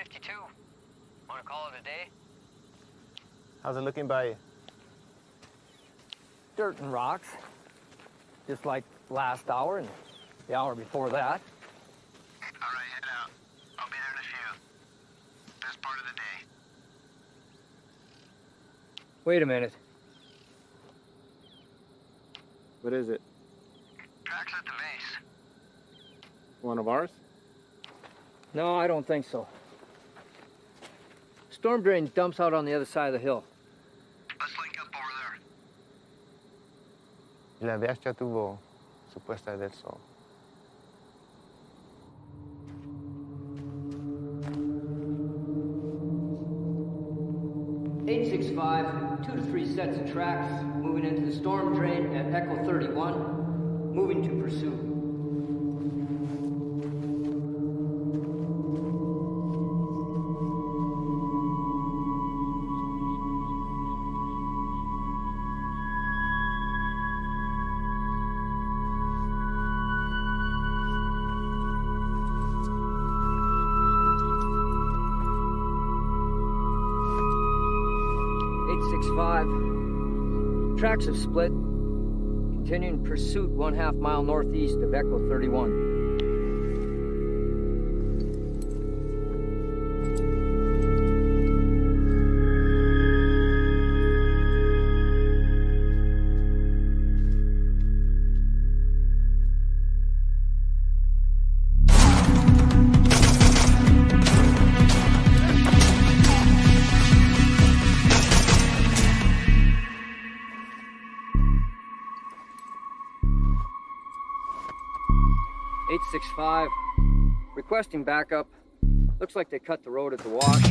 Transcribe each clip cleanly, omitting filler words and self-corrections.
52. Want to call it a day? How's it looking by you? Dirt and rocks. Just like last hour and the hour before that. All right, head out. I'll be there in a few. Best part of the day. Wait a minute. What is it? Tracks at the base. One of ours? No, I don't think so. Storm drain dumps out on the other side of the hill. Let's link up over there. La bestia tuvo su puesta del sol. (865), 2 to 3 sets of tracks, moving into the storm drain at Echo 31, moving to pursuit. Tracks have split. Continuing pursuit 1/2 mile northeast of Echo 31. (865), requesting backup. Looks like they cut the road at the wash.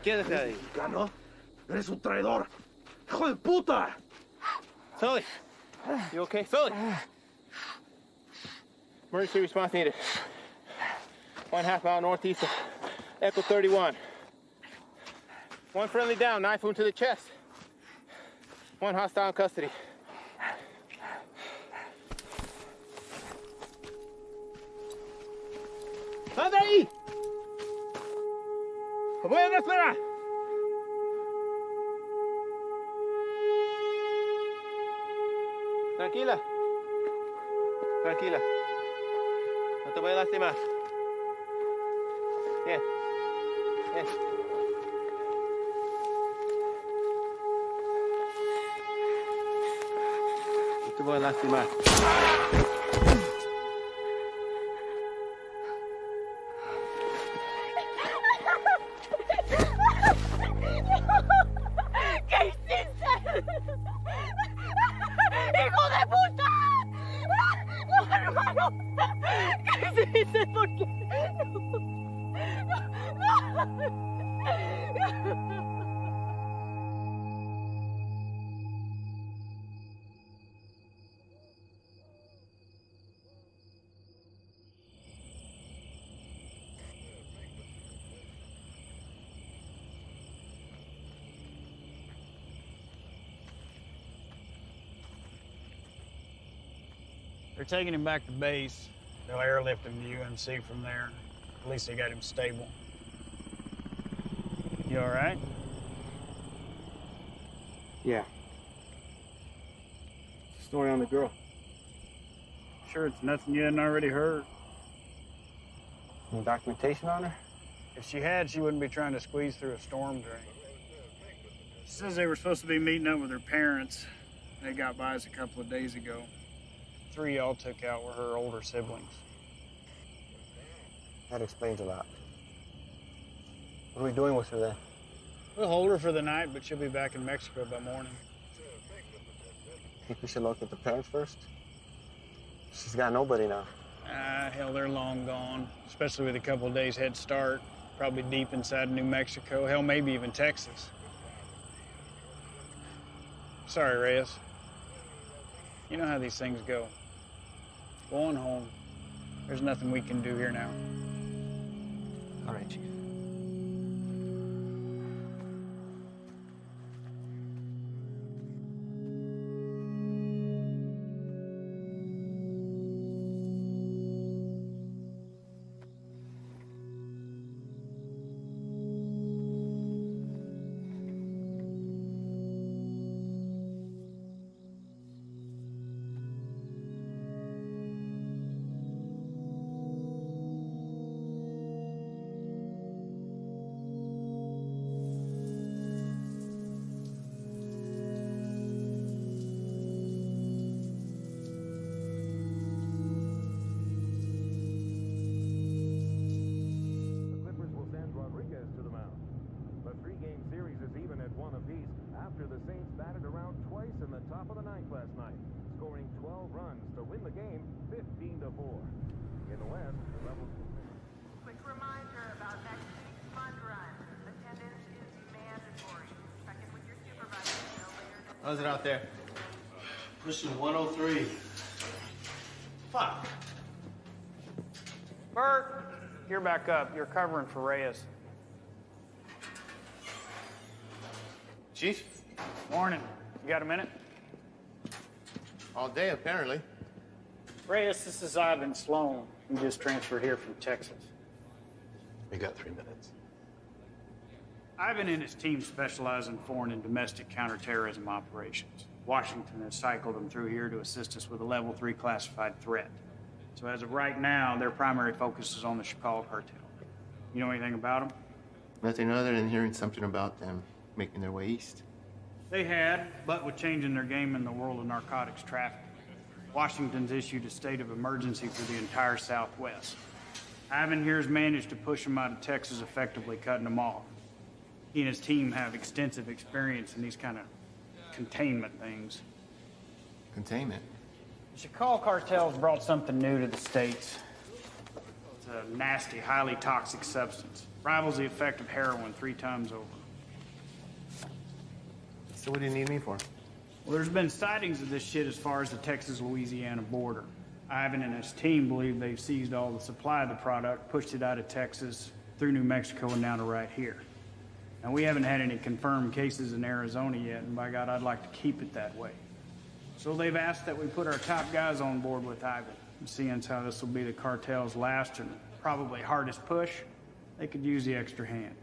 Quédate ahí. ¿No? Eres un traidor. ¡Hijo de puta! Sully, you okay? Sully! Emergency response needed. 1/2 mile northeast of Echo 31. One friendly down, knife wound to the chest. One hostile in custody. ¡Sal de ahí! ¡Voy a esperar! Tranquila. Tranquila. No te voy a lastimar. Bien. Bien. No te voy a lastimar. They're taking him back to base. They'll airlift him to UNC from there. At least they got him stable. You all right? Yeah. Story on the girl. Sure it's nothing you hadn't already heard. Any documentation on her? If she had, she wouldn't be trying to squeeze through a storm drain. She says they were supposed to be meeting up with her parents. They got by us a couple of days ago. 3 y'all took out were her older siblings. That explains a lot. What are we doing with her then? We'll hold her for the night, but she'll be back in Mexico by morning. Think we should look at the parents first? She's got nobody now. Hell, they're long gone, especially with a couple of days head start. Probably deep inside New Mexico, hell, maybe even Texas. Sorry, Reyes. You know how these things go. Go on home. There's nothing we can do here now. All right, Chief. How's it out there? Mission 103. Fuck. Bert, you're back up. You're covering for Reyes. Chief? Morning. You got a minute? All day, apparently. Reyes, this is Ivan Sloan. He just transferred here from Texas. We got 3 minutes. Ivan and his team specialize in foreign and domestic counterterrorism operations. Washington has cycled them through here to assist us with a level 3 classified threat. So as of right now, their primary focus is on the Chicago cartel. You know anything about them? Nothing other than hearing something about them making their way east. They had, but with changing their game in the world of narcotics trafficking, Washington's issued a state of emergency for the entire Southwest. Ivan here has managed to push them out of Texas, effectively cutting them off. He and his team have extensive experience in these kind of containment things. Containment? The Chicago cartel's brought something new to the States. It's a nasty, highly toxic substance. Rivals the effect of heroin 3 times over. So what do you need me for? Well, there's been sightings of this shit as far as the Texas-Louisiana border. Ivan and his team believe they've seized all the supply of the product, pushed it out of Texas, through New Mexico, and down to right here. Now, we haven't had any confirmed cases in Arizona yet, and by God, I'd like to keep it that way. So they've asked that we put our top guys on board with Ivan. And seeing as how this will be the cartel's last and probably hardest push, they could use the extra hand.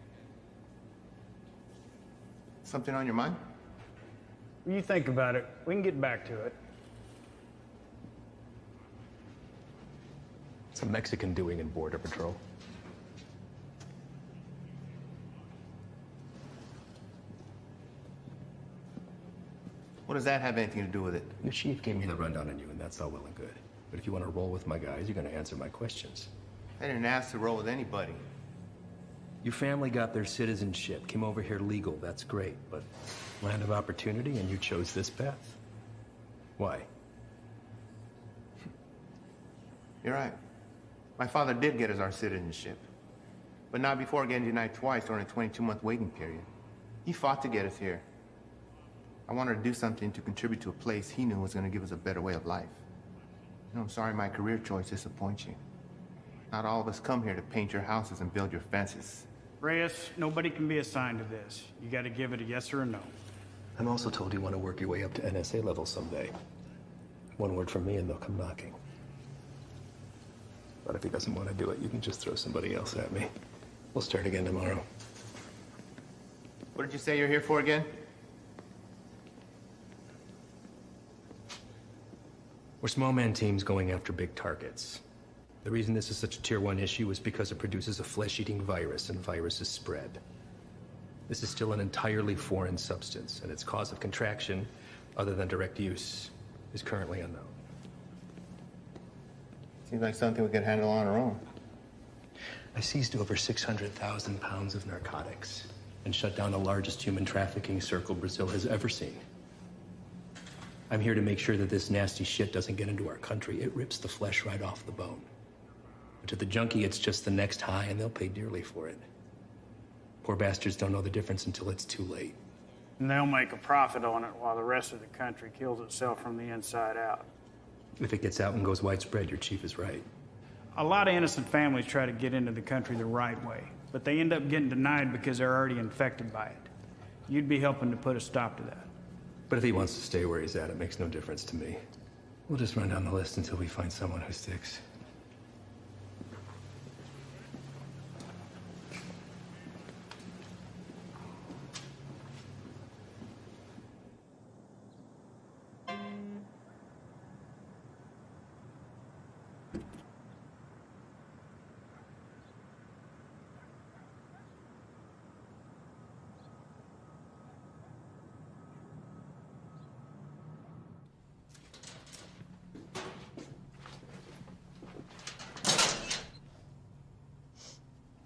Something on your mind? When you think about it, we can get back to it. What's a Mexican doing in Border Patrol? What does that have anything to do with it? Your chief gave me the rundown on you, and that's all well and good. But if you want to roll with my guys, you're going to answer my questions. I didn't ask to roll with anybody. Your family got their citizenship, came over here legal, that's great. But land of opportunity, and you chose this path. Why? You're right. My father did get us our citizenship. But not before getting denied twice during a 22-month waiting period. He fought to get us here. I wanted to do something to contribute to a place he knew was going to give us a better way of life. You know, I'm sorry my career choice disappoints you. Not all of us come here to paint your houses and build your fences. Reyes, nobody can be assigned to this. You got to give it a yes or a no. I'm also told you want to work your way up to NSA level someday. One word from me and they'll come knocking. But if he doesn't want to do it, you can just throw somebody else at me. We'll start again tomorrow. What did you say you're here for again? We're small-man teams going after big targets. The reason this is such a Tier 1 issue is because it produces a flesh-eating virus, and viruses spread. This is still an entirely foreign substance, and its cause of contraction, other than direct use, is currently unknown. Seems like something we could handle on our own. I seized over 600,000 pounds of narcotics and shut down the largest human trafficking circle Brazil has ever seen. I'm here to make sure that this nasty shit doesn't get into our country. It rips the flesh right off the bone. But to the junkie, it's just the next high, and they'll pay dearly for it. Poor bastards don't know the difference until it's too late. And they'll make a profit on it while the rest of the country kills itself from the inside out. If it gets out and goes widespread, your chief is right. A lot of innocent families try to get into the country the right way, but they end up getting denied because they're already infected by it. You'd be helping to put a stop to that. But if he wants to stay where he's at, it makes no difference to me. We'll just run down the list until we find someone who sticks.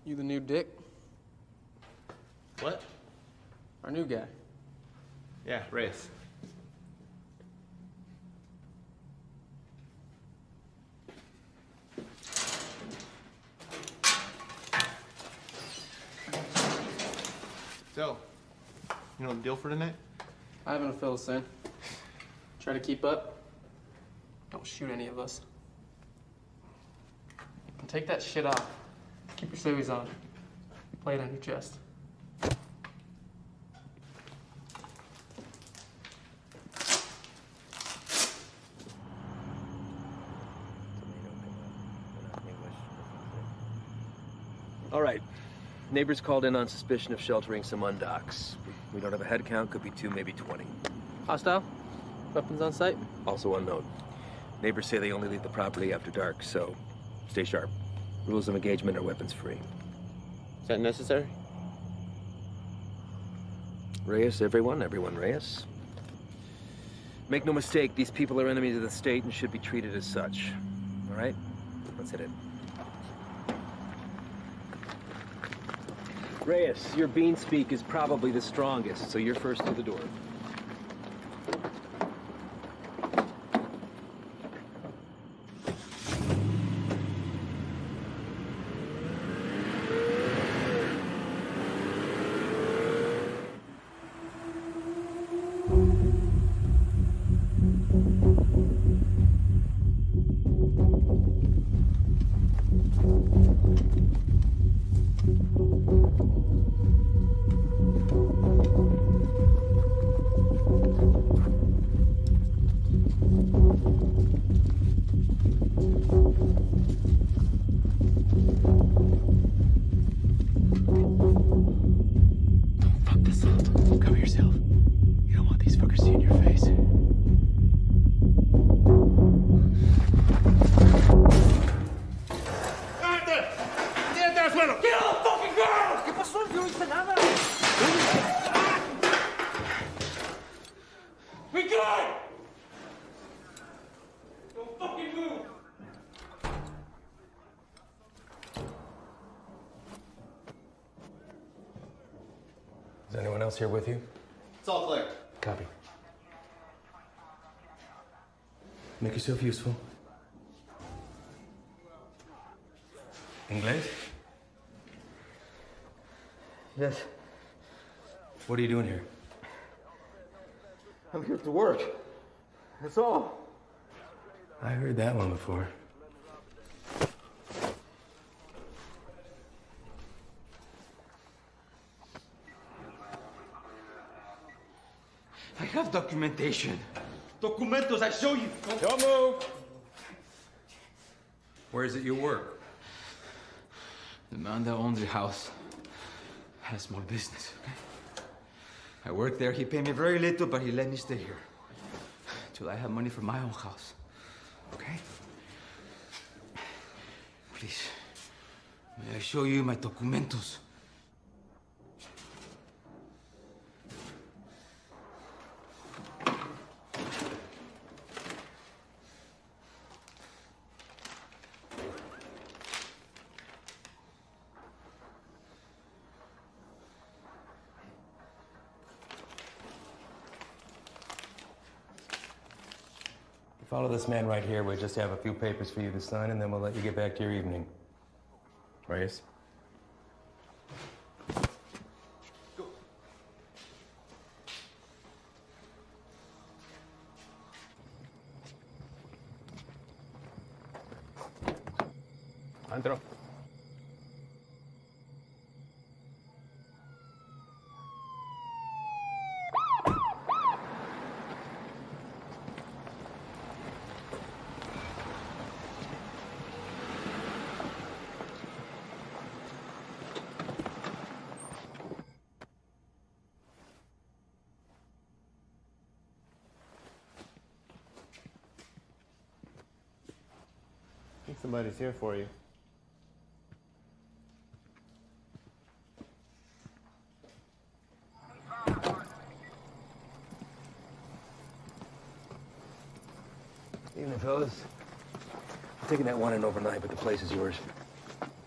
You the new Dick? What? Our new guy. Yeah, Reyes. So, you know the deal for tonight? I haven't fill us in. Try to keep up. Don't shoot any of us. And take that shit off. Keep your civvies on. Play it on your chest. All right. Neighbors called in on suspicion of sheltering some undocks. We don't have a head count, could be 2, maybe 20. Hostile? Weapons on site? Also unknown. Neighbors say they only leave the property after dark, so stay sharp. Rules of engagement are weapons free. Is that necessary? Reyes, everyone Reyes. Make no mistake, these people are enemies of the state and should be treated as such. All right? Let's hit it. Reyes, your bean speak is probably the strongest, so you're first to the door. Is anyone else here with you? It's all clear. Copy. Make yourself useful. English? Yes. What are you doing here? I'm here to work. That's all. I heard that one before. I have documentation. Documentos, I show you. Don't move! Where is it you work? The man that owns the house had a small business. I work there. He paid me very little, but he let me stay here till I have money for my own house. Okay? Please, may I show you my documentos? Follow this man right here. We'll just have a few papers for you to sign, and then we'll let you get back to your evening. Reyes? Go. Andro. I think somebody's here for you. Evening, fellas. I'm taking that one in overnight, but the place is yours.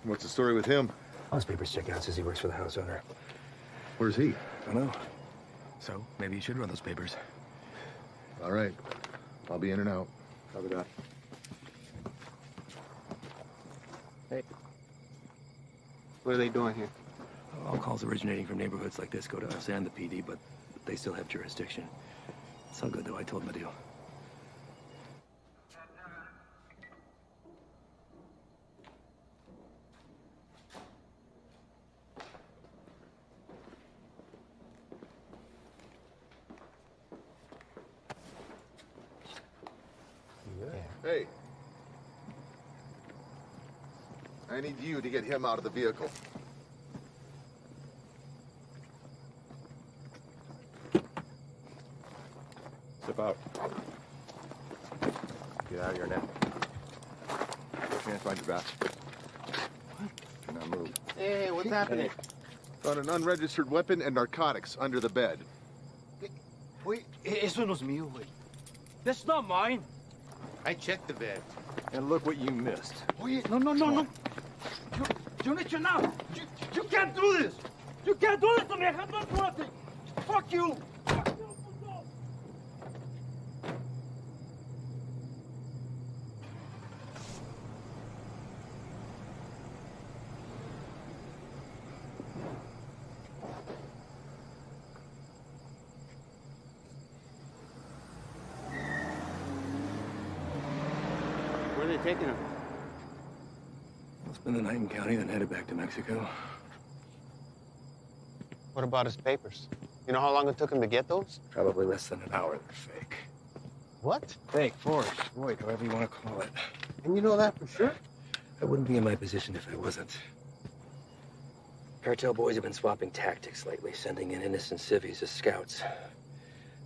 What's the story with him? All his papers check out. Says he works for the house owner. Where's he? I don't know. So, maybe you should run those papers. All right. I'll be in and out. Copy that. Hey. What are they doing here? All calls originating from neighborhoods like this go to us and the PD, but they still have jurisdiction. It's all good, though. I told them the deal. Hey. I need you to get him out of the vehicle. Step out. Get out of here now. Can't find your badge. What? Now move. Hey, what's happening? Found an unregistered weapon and narcotics under the bed. Wait, eso no es mío, güey. That's not mine. I checked the bed. And look what you missed. Wait, no. You don't need to now. You can't do this. You can't do this to me. I have done nothing. Fuck you. Where are they taking him? I'll spend the night in county, then headed back to Mexico. What about his papers? You know how long it took him to get those? Probably less than an hour. They're fake. What? Fake, forged, void, however you want to call it. And you know that for sure? I wouldn't be in my position if I wasn't. Cartel boys have been swapping tactics lately, sending in innocent civvies as scouts.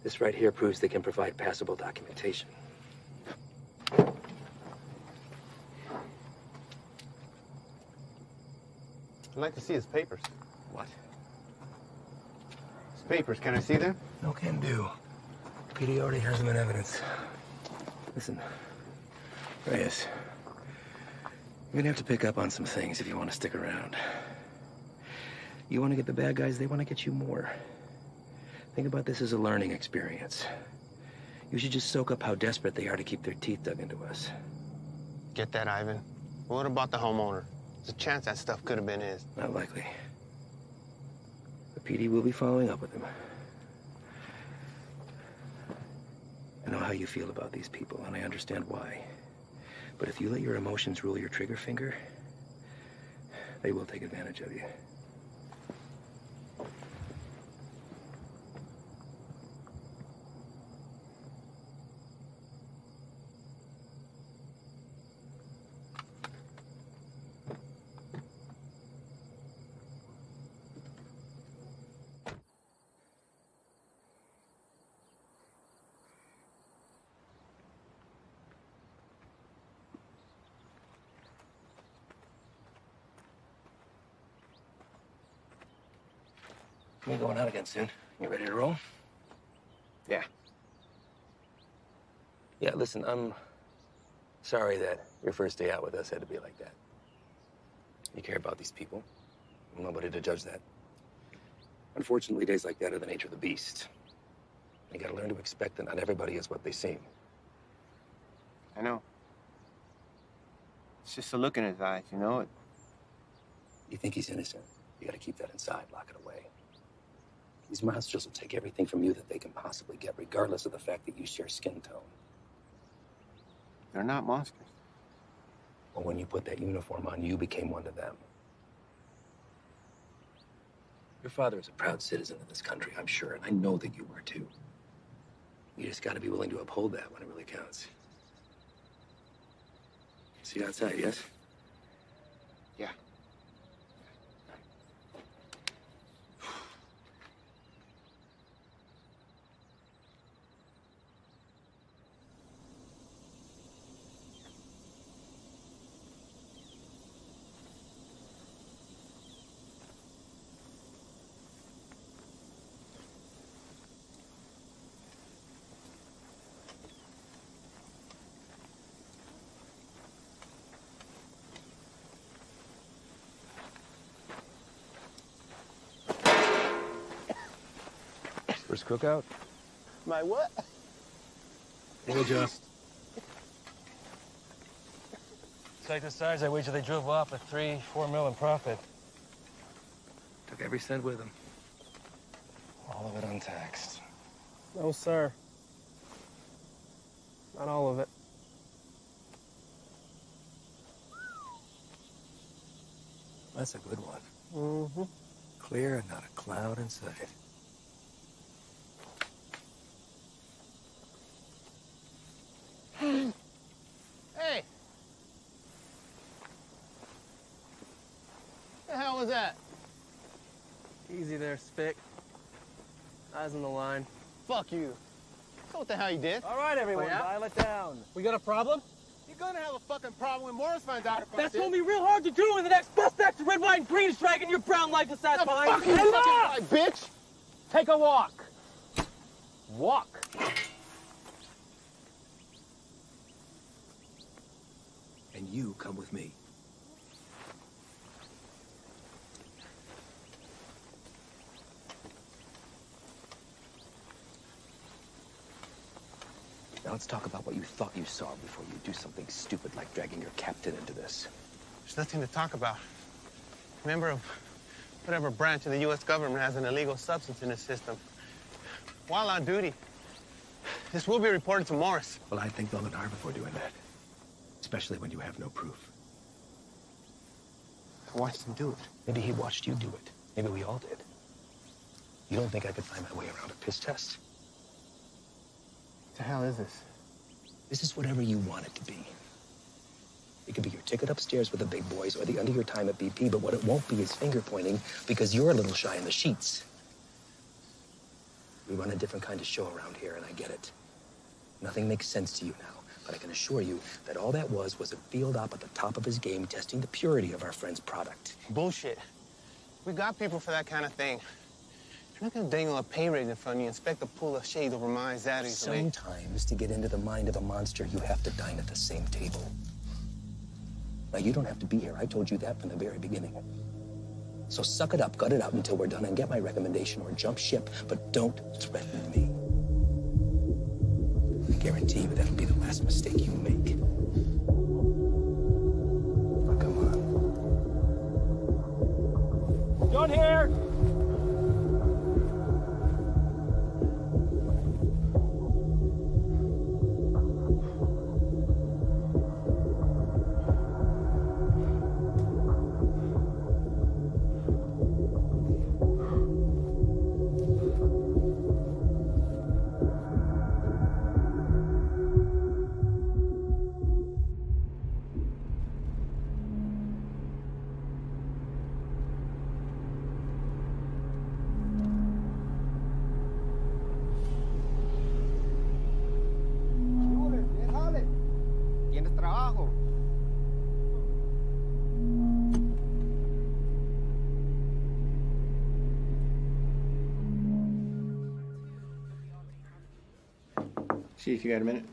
This right here proves they can provide passable documentation. I'd like to see his papers. What? His papers, can I see them? No can do. PD already has them in evidence. Listen, Reyes, you're gonna have to pick up on some things if you want to stick around. You want to get the bad guys, they want to get you more. Think about this as a learning experience. You should just soak up how desperate they are to keep their teeth dug into us. Get that, Ivan. What about the homeowner? There's a chance that stuff could have been his. Not likely. The PD will be following up with him. I know how you feel about these people, and I understand why. But if you let your emotions rule your trigger finger, they will take advantage of you. We're going out again soon. You ready to roll? Yeah. Yeah, listen, I'm sorry that your first day out with us had to be like that. You care about these people. I'm nobody to judge that. Unfortunately, days like that are the nature of the beast. You gotta learn to expect that not everybody is what they seem. I know. It's just a look in his eyes, you know? You think he's innocent. You gotta keep that inside, lock it away. These monsters will take everything from you that they can possibly get, regardless of the fact that you share skin tone. They're not monsters. Well, when you put that uniform on, you became one to them. Your father is a proud citizen of this country, I'm sure, and I know that you are too. You just gotta be willing to uphold that when it really counts. See you outside, yes? Yeah. First cookout? My what? We'll adjust. Take the size, I wager they drove off with 3-4 mil in profit. Took every cent with them. All of it untaxed. No, sir. Not all of it. That's a good one. Mm-hmm. Clear and not a cloud in sight. Hey! The hell was that? Easy there, Spick. Eyes on the line. Fuck you. So what the hell you did? All right, everyone, Oh, yeah? dial it down. We got a problem? You're gonna have a fucking problem when Morris finds out about That's this. gonna be real hard to do when the next suspect's red, white, and green is dragging your brown life aside behind. Fucking right, bitch! Take a walk. Walk. And you come with me. Now let's talk about what you thought you saw before you do something stupid like dragging your captain into this. There's nothing to talk about. Member of whatever branch of the U.S. government has an illegal substance in its system. While on duty, this will be reported to Morris. Well, I'd think long and hard before doing that. Especially when you have no proof. I watched him do it. Maybe he watched you do it. Maybe we all did. You don't think I could find my way around a piss test? What the hell is this? This is whatever you want it to be. It could be your ticket upstairs with the big boys or the end of your time at BP, but what it won't be is finger pointing because you're a little shy in the sheets. We run a different kind of show around here, and I get it. Nothing makes sense to you now, but I can assure you that all that was a field op at the top of his game testing the purity of our friend's product. Bullshit. We got people for that kind of thing. You're not gonna dangle a pay rate in front of you and expect to pull a shade over my eyes out easily. Sometimes, to get into the mind of a monster, you have to dine at the same table. Now, you don't have to be here. I told you that from the very beginning. So suck it up, gut it out until we're done and get my recommendation or jump ship, but don't threaten me. I guarantee you that'll be the last mistake you make. Oh, come on. John here! Chief, you got a minute?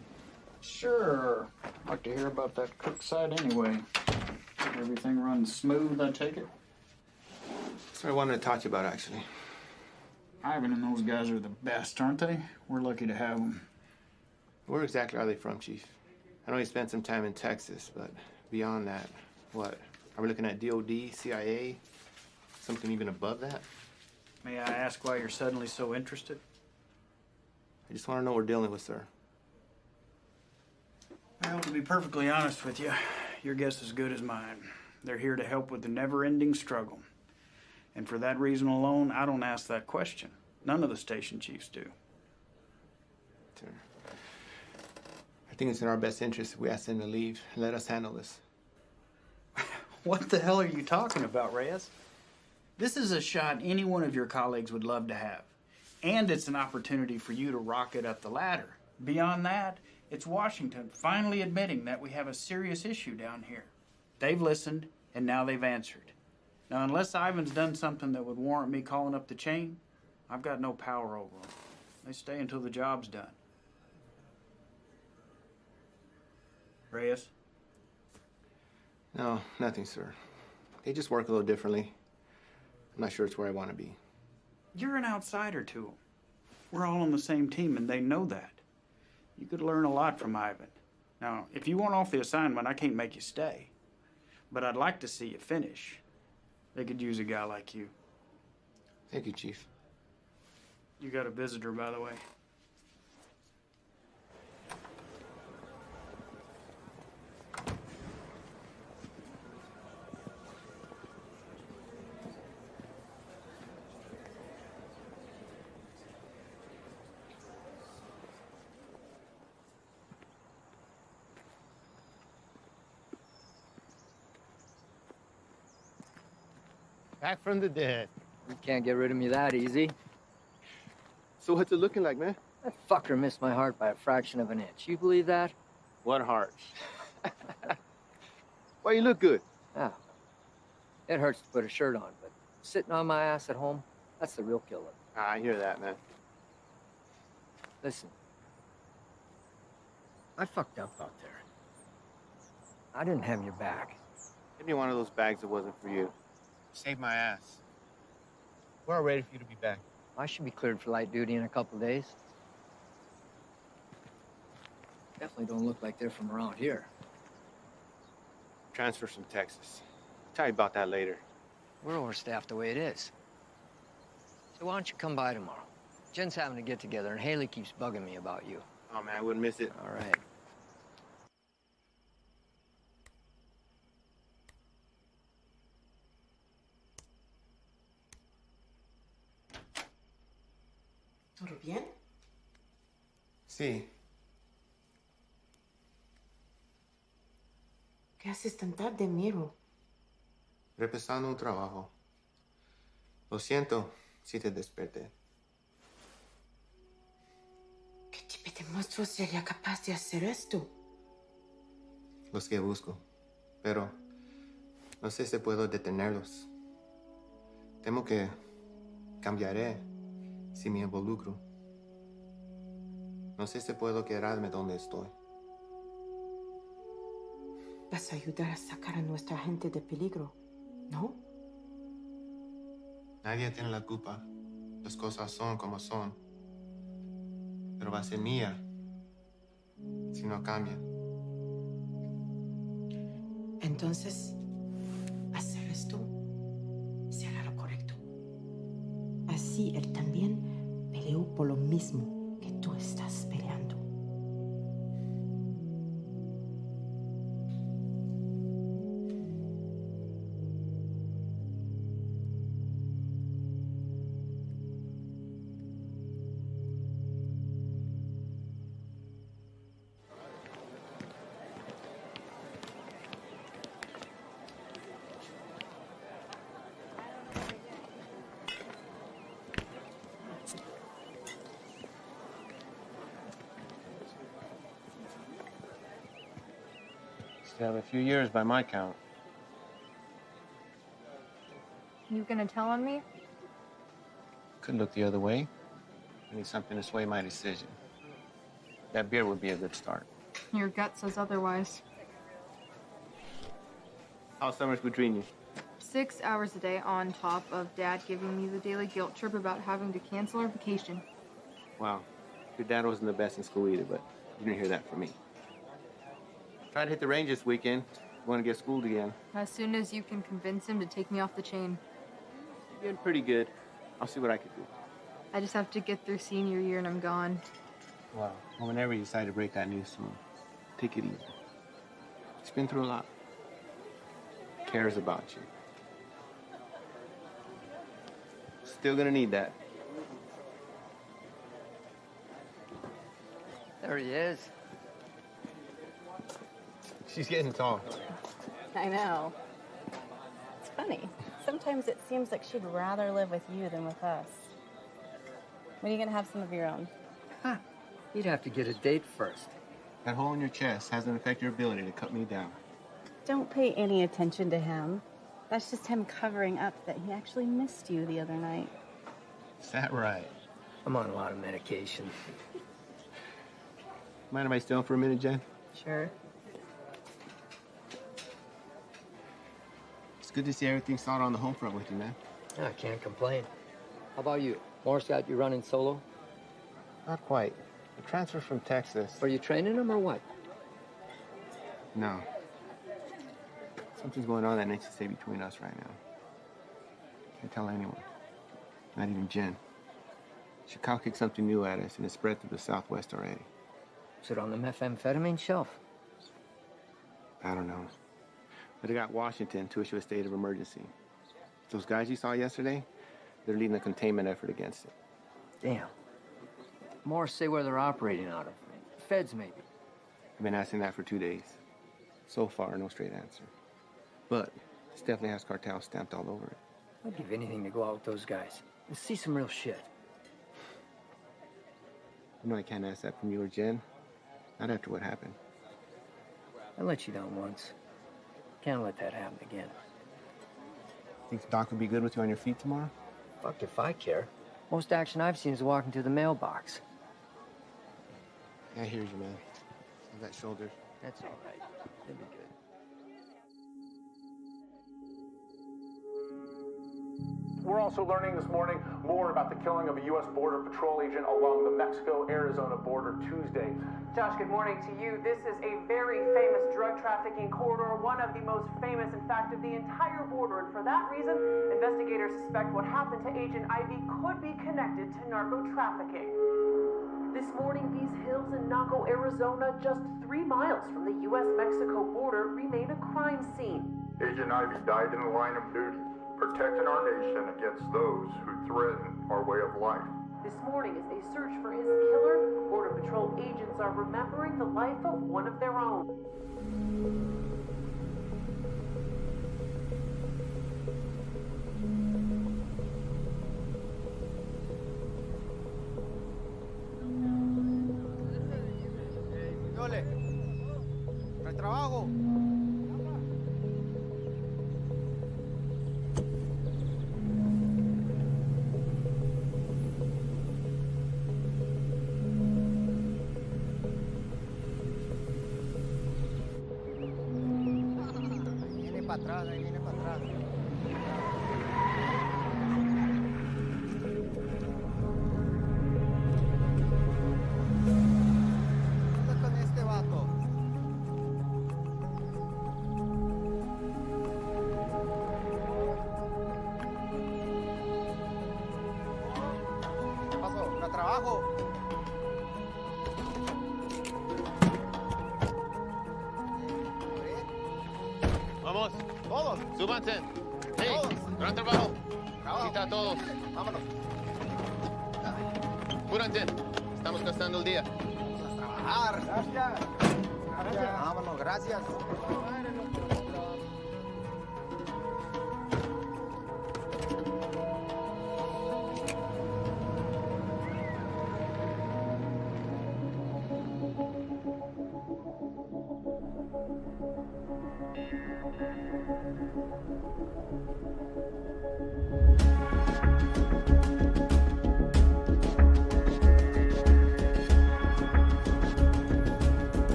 Sure. I'd like to hear about that cook site anyway. Everything runs smooth, I take it? That's what I wanted to talk to you about, actually. Ivan and those guys are the best, aren't they? We're lucky to have them. Where exactly are they from, Chief? I know you spent some time in Texas, but beyond that, what? Are we looking at DOD, CIA, something even above that? May I ask why you're suddenly so interested? I just want to know what we're dealing with, sir. Well, to be perfectly honest with you, your guess is as good as mine. They're here to help with the never-ending struggle. And for that reason alone, I don't ask that question. None of the station chiefs do. Sir, I think it's in our best interest if we ask them to leave and let us handle this. What the hell are you talking about, Reyes? This is a shot any one of your colleagues would love to have. And it's an opportunity for you to rocket up the ladder. Beyond that, it's Washington finally admitting that we have a serious issue down here. They've listened, and now they've answered. Now, unless Ivan's done something that would warrant me calling up the chain, I've got no power over them. They stay until the job's done. Reyes? No, nothing, sir. They just work a little differently. I'm not sure it's where I want to be. You're an outsider to them. We're all on the same team, and they know that. You could learn a lot from Ivan. Now, if you want off the assignment, I can't make you stay. But I'd like to see you finish. They could use a guy like you. Thank you, Chief. You got a visitor, by the way. Back from the dead. You can't get rid of me that easy. So what's it looking like, man? That fucker missed my heart by a fraction of an inch. You believe that? What heart? Why, you look good. Yeah. It hurts to put a shirt on, but sitting on my ass at home, that's the real killer. I hear that, man. Listen. I fucked up out there. I didn't have your back. Give me one of those bags that wasn't for you. Saved my ass. We're all ready for you to be back. I should be cleared for light duty in a couple days. Definitely don't look like they're from around here. Transfers from Texas. I'll tell you about that later. We're overstaffed the way it is. So why don't you come by tomorrow? Jen's having a get-together, and Haley keeps bugging me about you. Oh, man, I wouldn't miss it. All right. ¿Todo bien? Sí. ¿Qué haces tan tarde, Miro? Repasando un trabajo. Lo siento si te desperté. ¿Qué tipo de monstruo sería capaz de hacer esto? Los que busco. Pero no sé si puedo detenerlos. Temo que cambiaré si me involucro. No sé si puedo quedarme donde estoy. Vas a ayudar a sacar a nuestra gente de peligro, ¿no? Nadie tiene la culpa. Las cosas son como son. Pero va a ser mía si no cambia. Entonces, hacer esto será lo correcto. Así él también peleó por lo mismo que tú estás peleando. Still have a few years by my count. You gonna tell on me? Could look the other way. I need something to sway my decision. That beer would be a good start. Your gut says otherwise. How's summers between you? 6 hours a day on top of Dad giving me the daily guilt trip about having to cancel our vacation. Wow. Your dad wasn't the best in school either, but you didn't hear that from me. Tried to hit the range this weekend. Want to get schooled again. As soon as you can convince him to take me off the chain. You're getting pretty good. I'll see what I can do. I just have to get through senior year and I'm gone. Wow. Well, whenever you decide to break that news to him, take it easy. He's been through a lot. Cares about you. Still gonna need that. There he is. She's getting tall. I know. It's funny. Sometimes it seems like she'd rather live with you than with us. When are you gonna have some of your own? Huh. You'd have to get a date first. That hole in your chest hasn't affected your ability to cut me down. Don't pay any attention to him. That's just him covering up that he actually missed you the other night. Is that right? I'm on a lot of medication. Mind if I stay on for a minute, Jen? Sure. It's good to see everything solid on the home front with you, man. I can't complain. How about you? Morris got you running solo? Not quite. I transferred from Texas. Are you training him or what? No. Something's going on that needs to stay between us right now. Can't tell anyone. Not even Jen. Chicago kicked something new at us and it spread through the Southwest already. Is it on the methamphetamine shelf? I don't know. But it got Washington to issue a state of emergency. Those guys you saw yesterday, they're leading a containment effort against it. Damn. Morris say where they're operating out of. Feds, maybe. I've been asking that for 2 days. So far, no straight answer. But this definitely has cartel stamped all over it. I'd give anything to go out with those guys and see some real shit. You know I can't ask that from you or Jen. Not after what happened. I let you down once. Can't let that happen again. Think Doc would be good with you on your feet tomorrow? Fuck if I care. Most action I've seen is walking to the mailbox. Yeah, I hear you, man. Have that shoulder. That's all right. It'll be good. We're also learning this morning more about the killing of a U.S. Border Patrol agent along the Mexico-Arizona border Tuesday. Josh, good morning to you. This is a very famous drug trafficking corridor, one of the most famous, in fact, of the entire border. And for that reason, investigators suspect what happened to Agent Ivy could be connected to narco trafficking. This morning, these hills in Naco, Arizona, just 3 miles from the U.S.-Mexico border, remain a crime scene. Agent Ivy died in the line of duty, protecting our nation against those who threaten our way of life. This morning, as they search for his killer, Border Patrol agents are remembering the life of one of their own. No hay trabajo. Ahí viene para atrás. ¿Qué está con este vato? ¿Qué pasó? ¿Para trabajo? Vamos. Todos. Súbanse. Hey, gran trabajo. Cita a todos. Vámonos. Apúrate. Estamos gastando el día. Vamos a trabajar. Gracias. Gracias. Vámonos, gracias.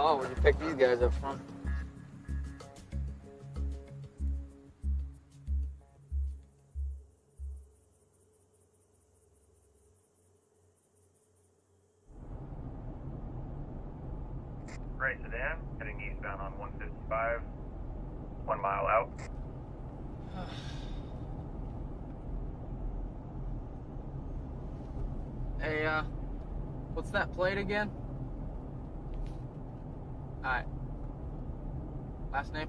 Oh, where'd you pick these guys up from? Gray sedan, heading eastbound on 155, 1 mile out. Hey, what's that plate again? Alright. Last name?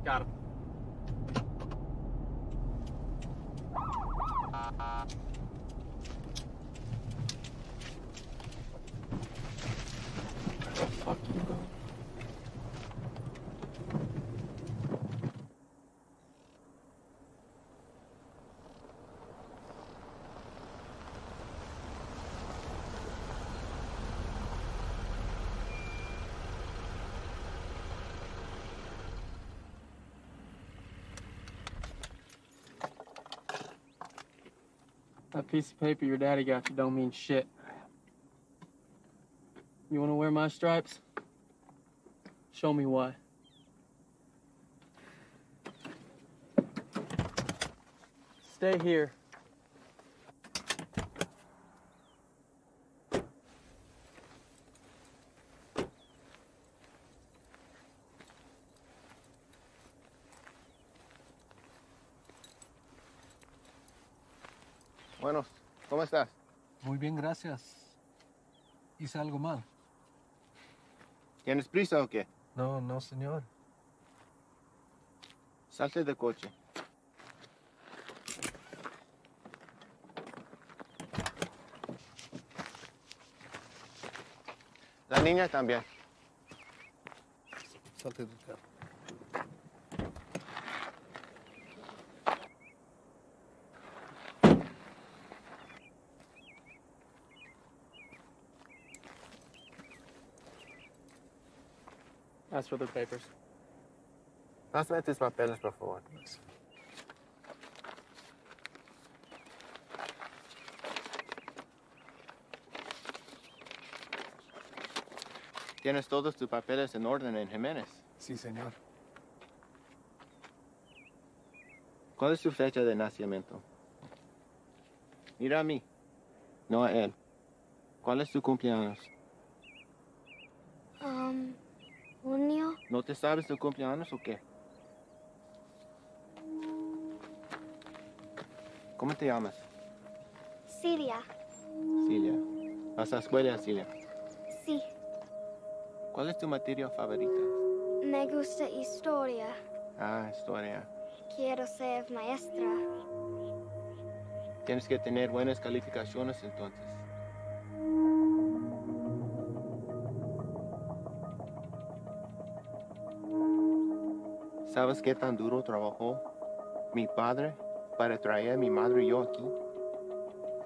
Got him. Fuck you, bro. That piece of paper your daddy got you don't mean shit. You wanna wear my stripes? Show me why. Stay here. Bueno, ¿cómo estás? Muy bien, gracias. ¿Hice algo mal? ¿Tienes prisa o qué? No, no, señor. Salte del coche. La niña también. Salte del carro. Ask for the papers. Pásame tus papeles, por favor. ¿Tienes todos tus papeles en orden en Jiménez? Sí, señor. ¿Cuál es tu fecha de nacimiento? Mira a mí, no a él. ¿Cuál es tu cumpleaños? Junio. ¿No te sabes tu cumpleaños o qué? ¿Cómo te llamas? Siria. Cilia. ¿Vas a la escuela, Cilia? Sí. ¿Cuál es tu materia favorita? Me gusta historia. Ah, historia. Quiero ser maestra. Tienes que tener buenas calificaciones entonces. ¿Sabes qué tan duro trabajó mi padre para traer a mi madre y yo aquí?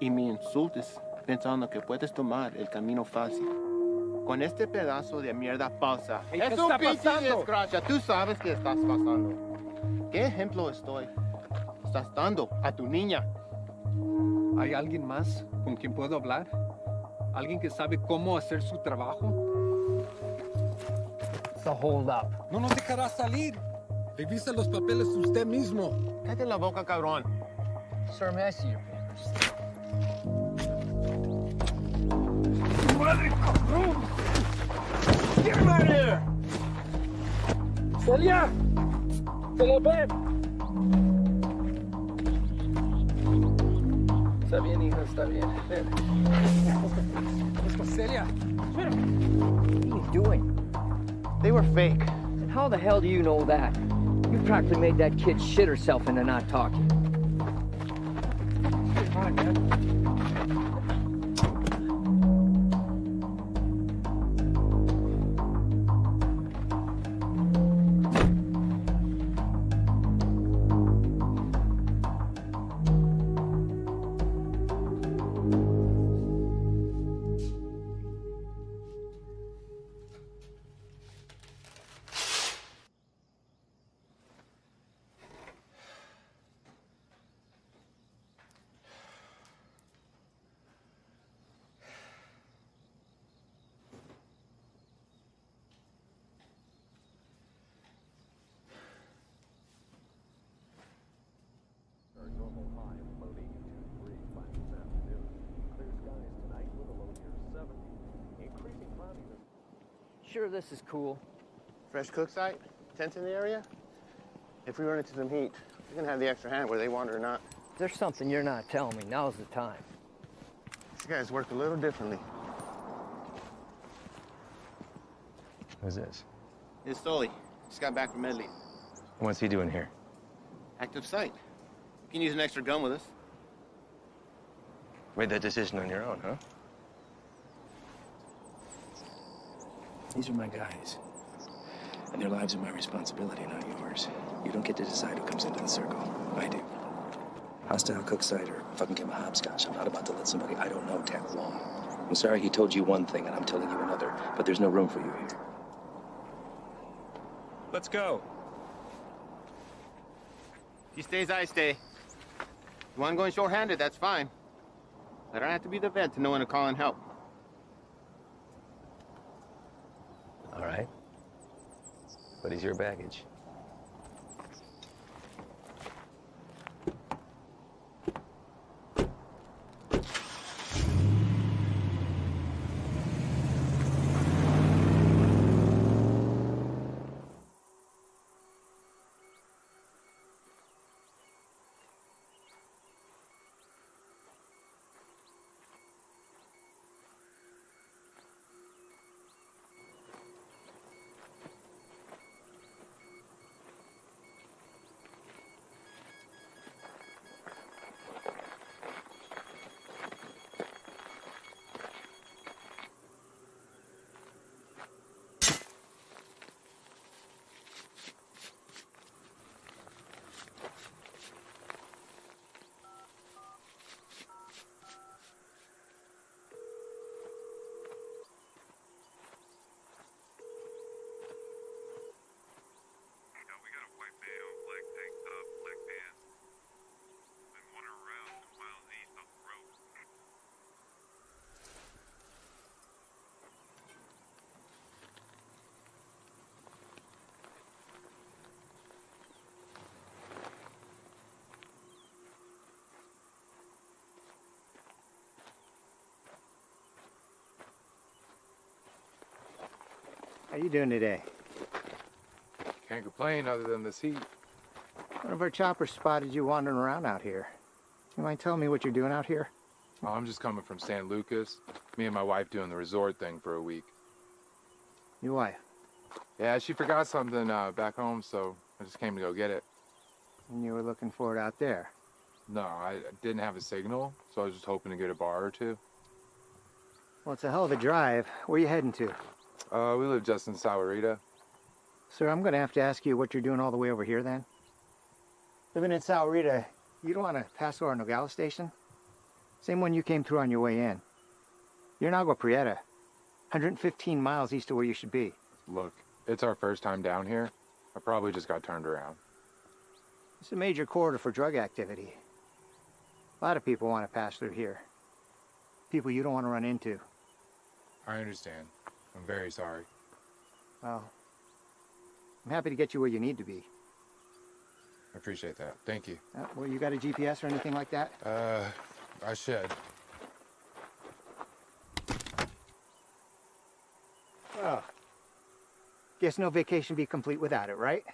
Y me insultas pensando que puedes tomar el camino fácil. Con este pedazo de mierda falsa. Hey, Es ¿qué un está pinche pasando? desgracia. Tú sabes qué estás pasando. ¿Qué ejemplo estás dando a tu niña? ¿Hay alguien más con quien puedo hablar? ¿Alguien que sabe cómo hacer su trabajo? It's a hold up. No nos dejará salir. Revisa los papeles usted mismo. Cállate la boca, cabrón. Sir, may I see your papers? ¡Madre, cabrón! Get him out of here! ¡Celia! ¡Celia, ven! Está bien, hija, está bien. Ven. Celia. What are you doing? They were fake. And how the hell do you know that? You practically made that kid shit herself into not talking. Come on, man. sure this is cool? Fresh cook site? Tents in the area? If we run into some heat, we can have the extra hand whether they want it or not. There's something you're not telling me. Now's the time. These guys work a little differently. Who's this? It's Stoli. Just got back from Medley. What's he doing here? Active site. You can use an extra gun with us. Made that decision on your own, huh? These are my guys. And their lives are my responsibility, not yours. You don't get to decide who comes into the circle. I do. Hostile cook site or fucking give him a hopscotch. I'm not about to let somebody I don't know tag along. I'm sorry he told you one thing and I'm telling you another, but there's no room for you here. Let's go. He stays, I stay. You want going short-handed, that's fine. I don't have to be the vet to know when to call in help. All right. But he's your baggage. How you doing today? Can't complain other than this heat. One of our choppers spotted you wandering around out here. You mind telling me what you're doing out here? Oh, I'm just coming from San Lucas. Me and my wife doing the resort thing for a week. Your wife? Yeah, she forgot something back home, so I just came to go get it. And you were looking for it out there? No, I didn't have a signal, so I was just hoping to get a bar or two. Well, it's a hell of a drive. Where are you heading to? We live just in Sahuarita. Sir, I'm going to have to ask you what you're doing all the way over here, then. Living in Sahuarita, you don't want to pass through our Nogales station? Same one you came through on your way in. You're in Agua Prieta, 115 miles east of where you should be. Look, it's our first time down here. I probably just got turned around. It's a major corridor for drug activity. A lot of people want to pass through here. People you don't want to run into. I understand. I'm very sorry. Well, I'm happy to get you where you need to be. I appreciate that. Thank you. Well, you got a GPS or anything like that? I should. Oh. Guess no vacation be complete without it, right?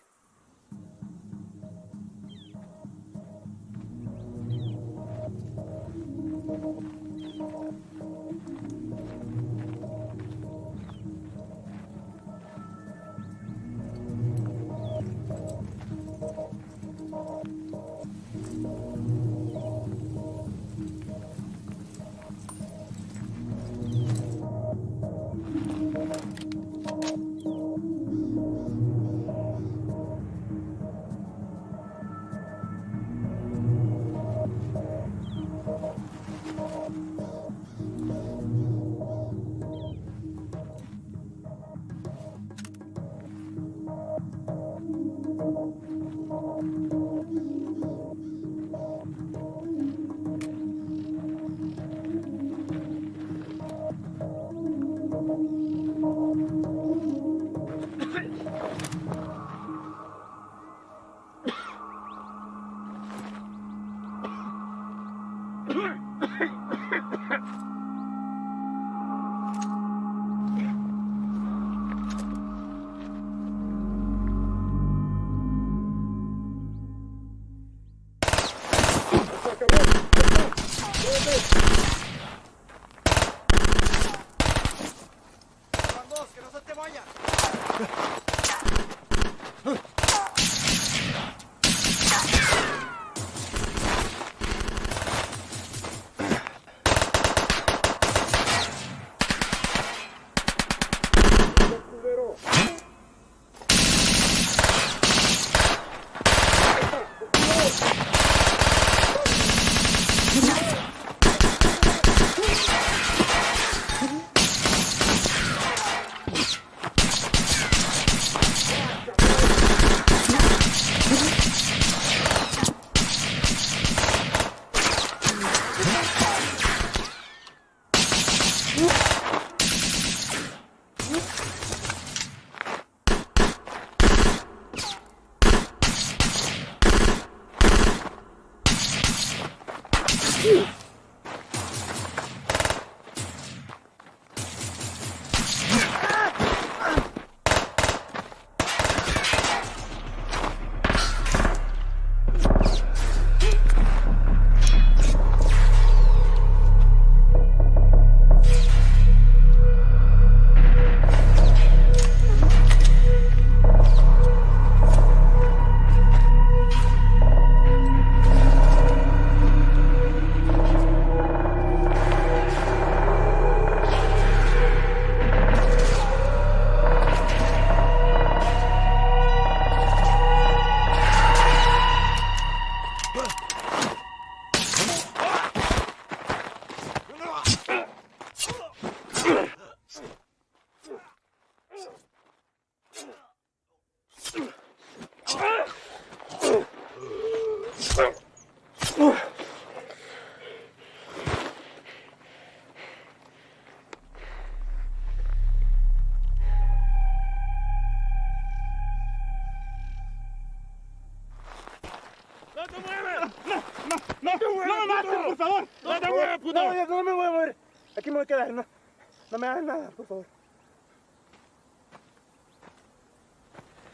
No me voy a mover. Aquí me voy a quedar. No me hagas nada, por favor.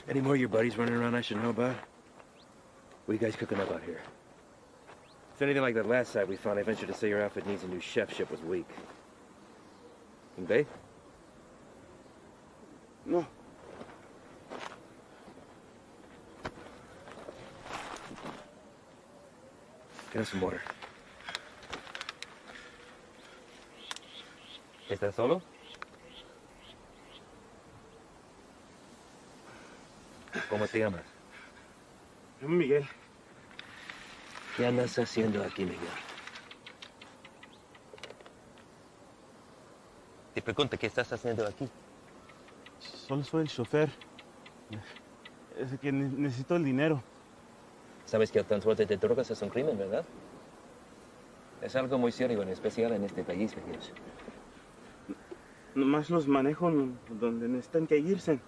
Any more of your buddies running around I should know about? What are you guys cooking up out here? If anything like that last site we found, I venture to say your outfit needs a new chefship was weak. And they? No. Get us some water. ¿Estás solo? ¿Cómo te llamas? Yo, Miguel. ¿Qué andas haciendo aquí, Miguel? Te pregunto, ¿qué estás haciendo aquí? Solo soy el chofer. Es que necesito el dinero. Sabes que el transporte de drogas es un crimen, ¿verdad? Es algo muy serio, en especial en este país, Miguel. Nomás los manejo donde necesitan que irse.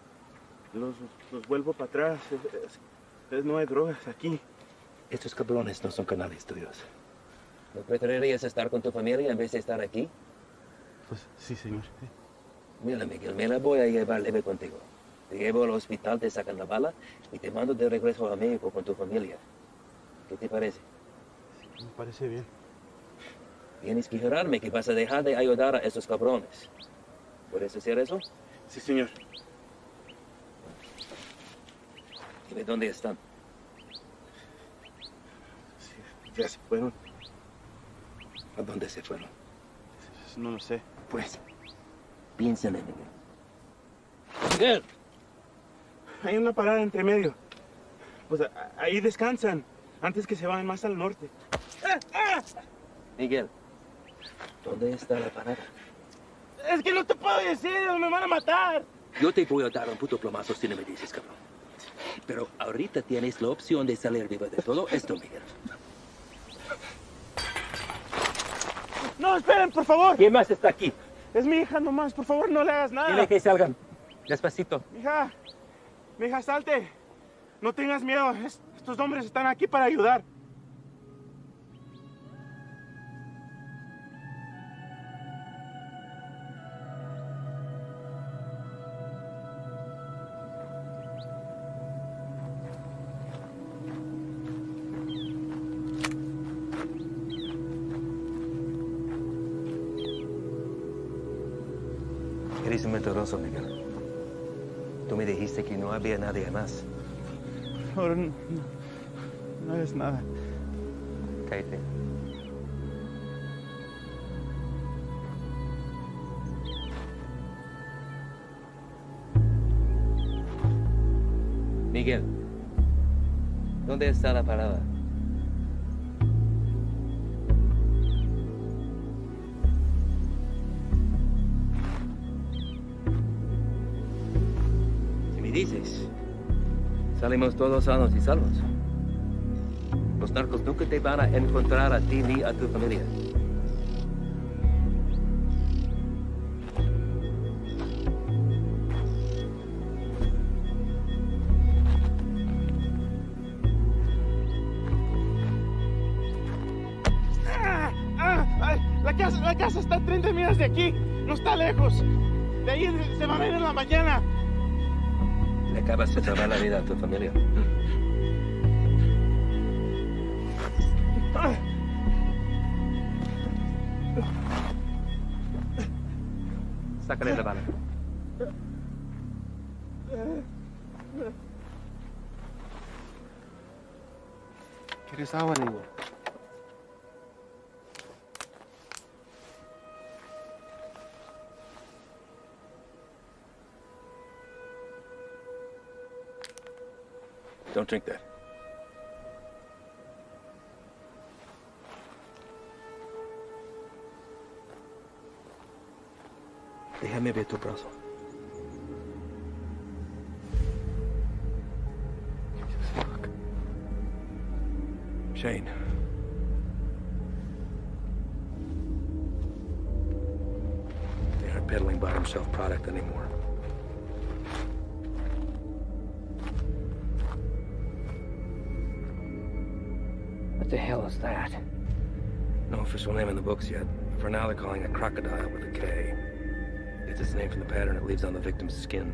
Los vuelvo para atrás. No hay drogas aquí. Estos cabrones no son canales tuyos. ¿No preferirías estar con tu familia en vez de estar aquí? Pues sí, señor. Sí. Mira, Miguel, me la voy a llevar leve contigo. Te llevo al hospital, te sacan la bala y te mando de regreso a México con tu familia. ¿Qué te parece? Sí, me parece bien. Tienes que jurarme que vas a dejar de ayudar a esos cabrones. ¿Puedes hacer eso? Sí, señor. Dime dónde están. Sí, ya se fueron. ¿A dónde se fueron? No lo sé. Pues, piénsale, Miguel. ¡Miguel! Hay una parada entre medio. Pues ahí descansan, antes que se vayan más al norte. Miguel, ¿dónde está la parada? Es que no te puedo decir, me van a matar. Yo te voy a dar un puto plomazo si no me dices, cabrón. Pero ahorita tienes la opción de salir vivo de todo esto, Miguel. No, esperen, por favor. ¿Quién más está aquí? Es mi hija nomás, por favor, no le hagas nada. Dile que salgan. Despacito. Mija, salte. No tengas miedo, estos hombres están aquí para ayudar. Eres un mentiroso, Miguel. Tú me dijiste que no había nadie más. Ahora no es nada. Cállate. Miguel, ¿dónde está la parada? Si me dices, salimos todos sanos y salvos. Los narcos nunca te van a encontrar a ti ni a tu familia. La casa está a 30 millas de aquí. No está lejos. De ahí se va a ver en la mañana. Le acabas de salvar la vida a tu familia. Sácale la bala. ¿Quieres agua, amigo? Don't drink that. Déjame ver tu brazo. Fuck. Shane. They aren't peddling bottom shelf product anymore. What the hell is that? No official name in the books yet. For now, they're calling it crocodile with a K. It's its name from the pattern it leaves on the victim's skin.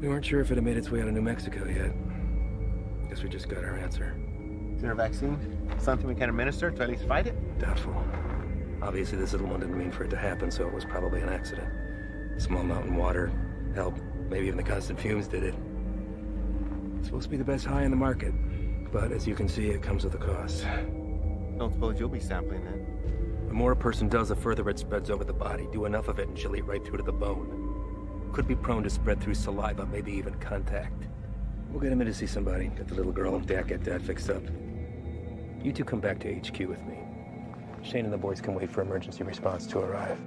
We weren't sure if it had made its way out of New Mexico yet. Guess we just got our answer. Is there a vaccine? Something we can administer to at least fight it? Doubtful. Obviously, this little one didn't mean for it to happen, so it was probably an accident. Small mountain water, help, maybe even the constant fumes did it. It's supposed to be the best high in the market, but as you can see, it comes with a cost. Don't suppose you'll be sampling then? The more a person does, the further it spreads over the body. Do enough of it and she'll eat right through to the bone. Could be prone to spread through saliva, maybe even contact. We'll get him in to see somebody. Get the little girl and Dak get that fixed up. You two come back to HQ with me. Shane and the boys can wait for emergency response to arrive.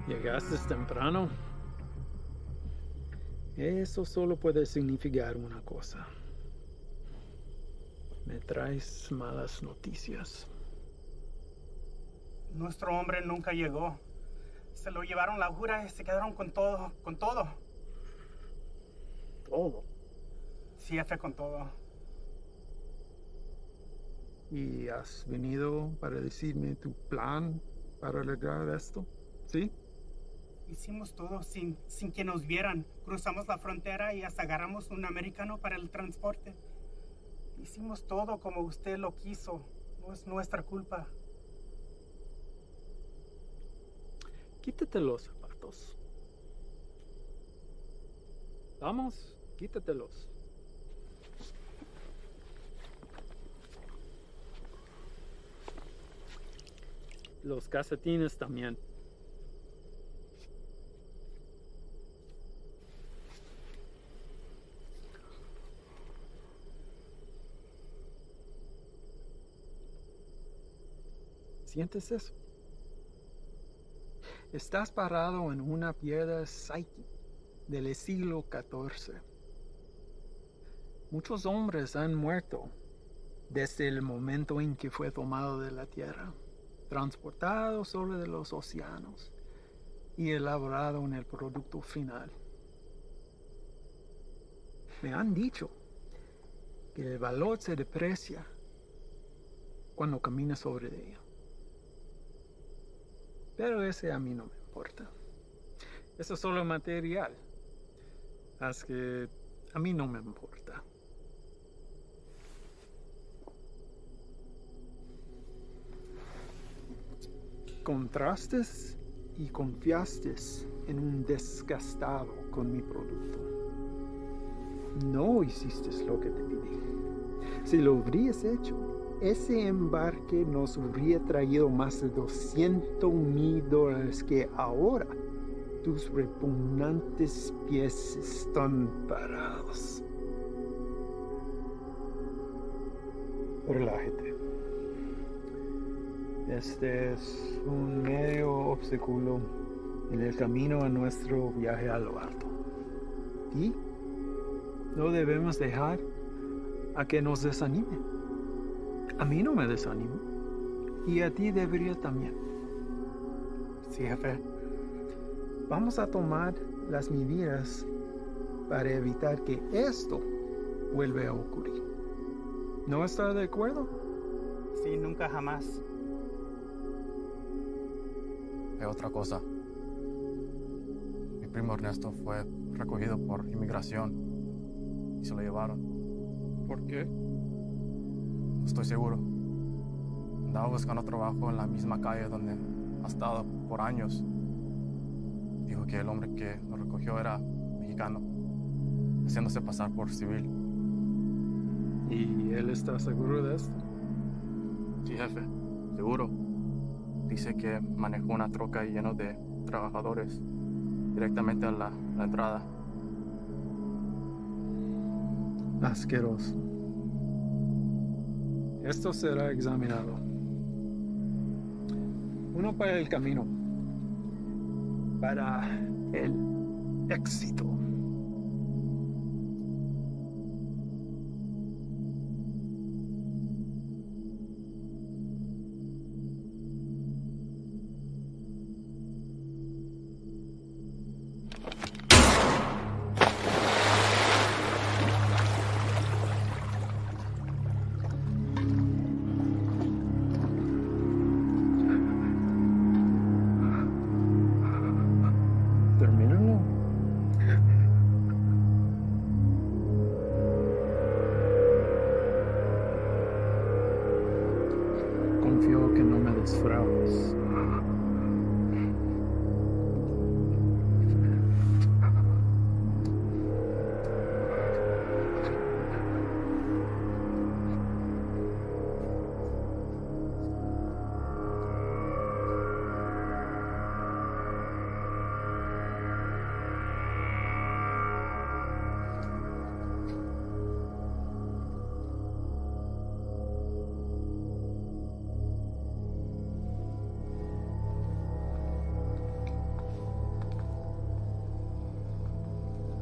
Llegaste temprano. Eso solo puede significar una cosa. Me traes malas noticias. Nuestro hombre nunca llegó. Se lo llevaron la jura y se quedaron con todo, con todo. ¿Todo? Sí, jefe, con todo. ¿Y has venido para decirme tu plan para lograr esto? ¿Sí? Hicimos todo sin que nos vieran. Cruzamos la frontera y hasta agarramos un americano para el transporte. Hicimos todo como usted lo quiso. No es nuestra culpa. Quítate los zapatos. Vamos, quítatelos. los calcetines también. ¿Sientes eso? Estás parado en una piedra psyche del siglo XIV. Muchos hombres han muerto desde el momento en que fue tomado de la tierra, transportado sobre los océanos y elaborado en el producto final. Me han dicho que el valor se deprecia cuando caminas sobre ella. Pero ese a mí no me importa. Eso es solo material. Así que a mí no me importa. Contrastes y confiaste en un desgastado con mi producto. No hiciste lo que te pedí. Si lo hubieras hecho, ese embarque nos hubiera traído más de $200,000 que ahora tus repugnantes pies están parados. Relájate. Este es un medio obstáculo en el camino a nuestro viaje a lo alto. Y no debemos dejar a que nos desanime. A mí no me desanima. Y a ti debería también. Sí, jefe. Vamos a tomar las medidas para evitar que esto vuelva a ocurrir. ¿No está de acuerdo? Sí, nunca jamás. Hay otra cosa. Mi primo Ernesto fue recogido por inmigración y se lo llevaron. ¿Por qué? No estoy seguro. Andaba buscando trabajo en la misma calle donde ha estado por años. Dijo que el hombre que lo recogió era mexicano, haciéndose pasar por civil. ¿Y él está seguro de esto? Sí, jefe, seguro. Dice que manejó una troca llena de trabajadores directamente a la entrada. Asqueroso. Esto será examinado. Uno para el camino. Para el éxito. Confío que no me defraudes.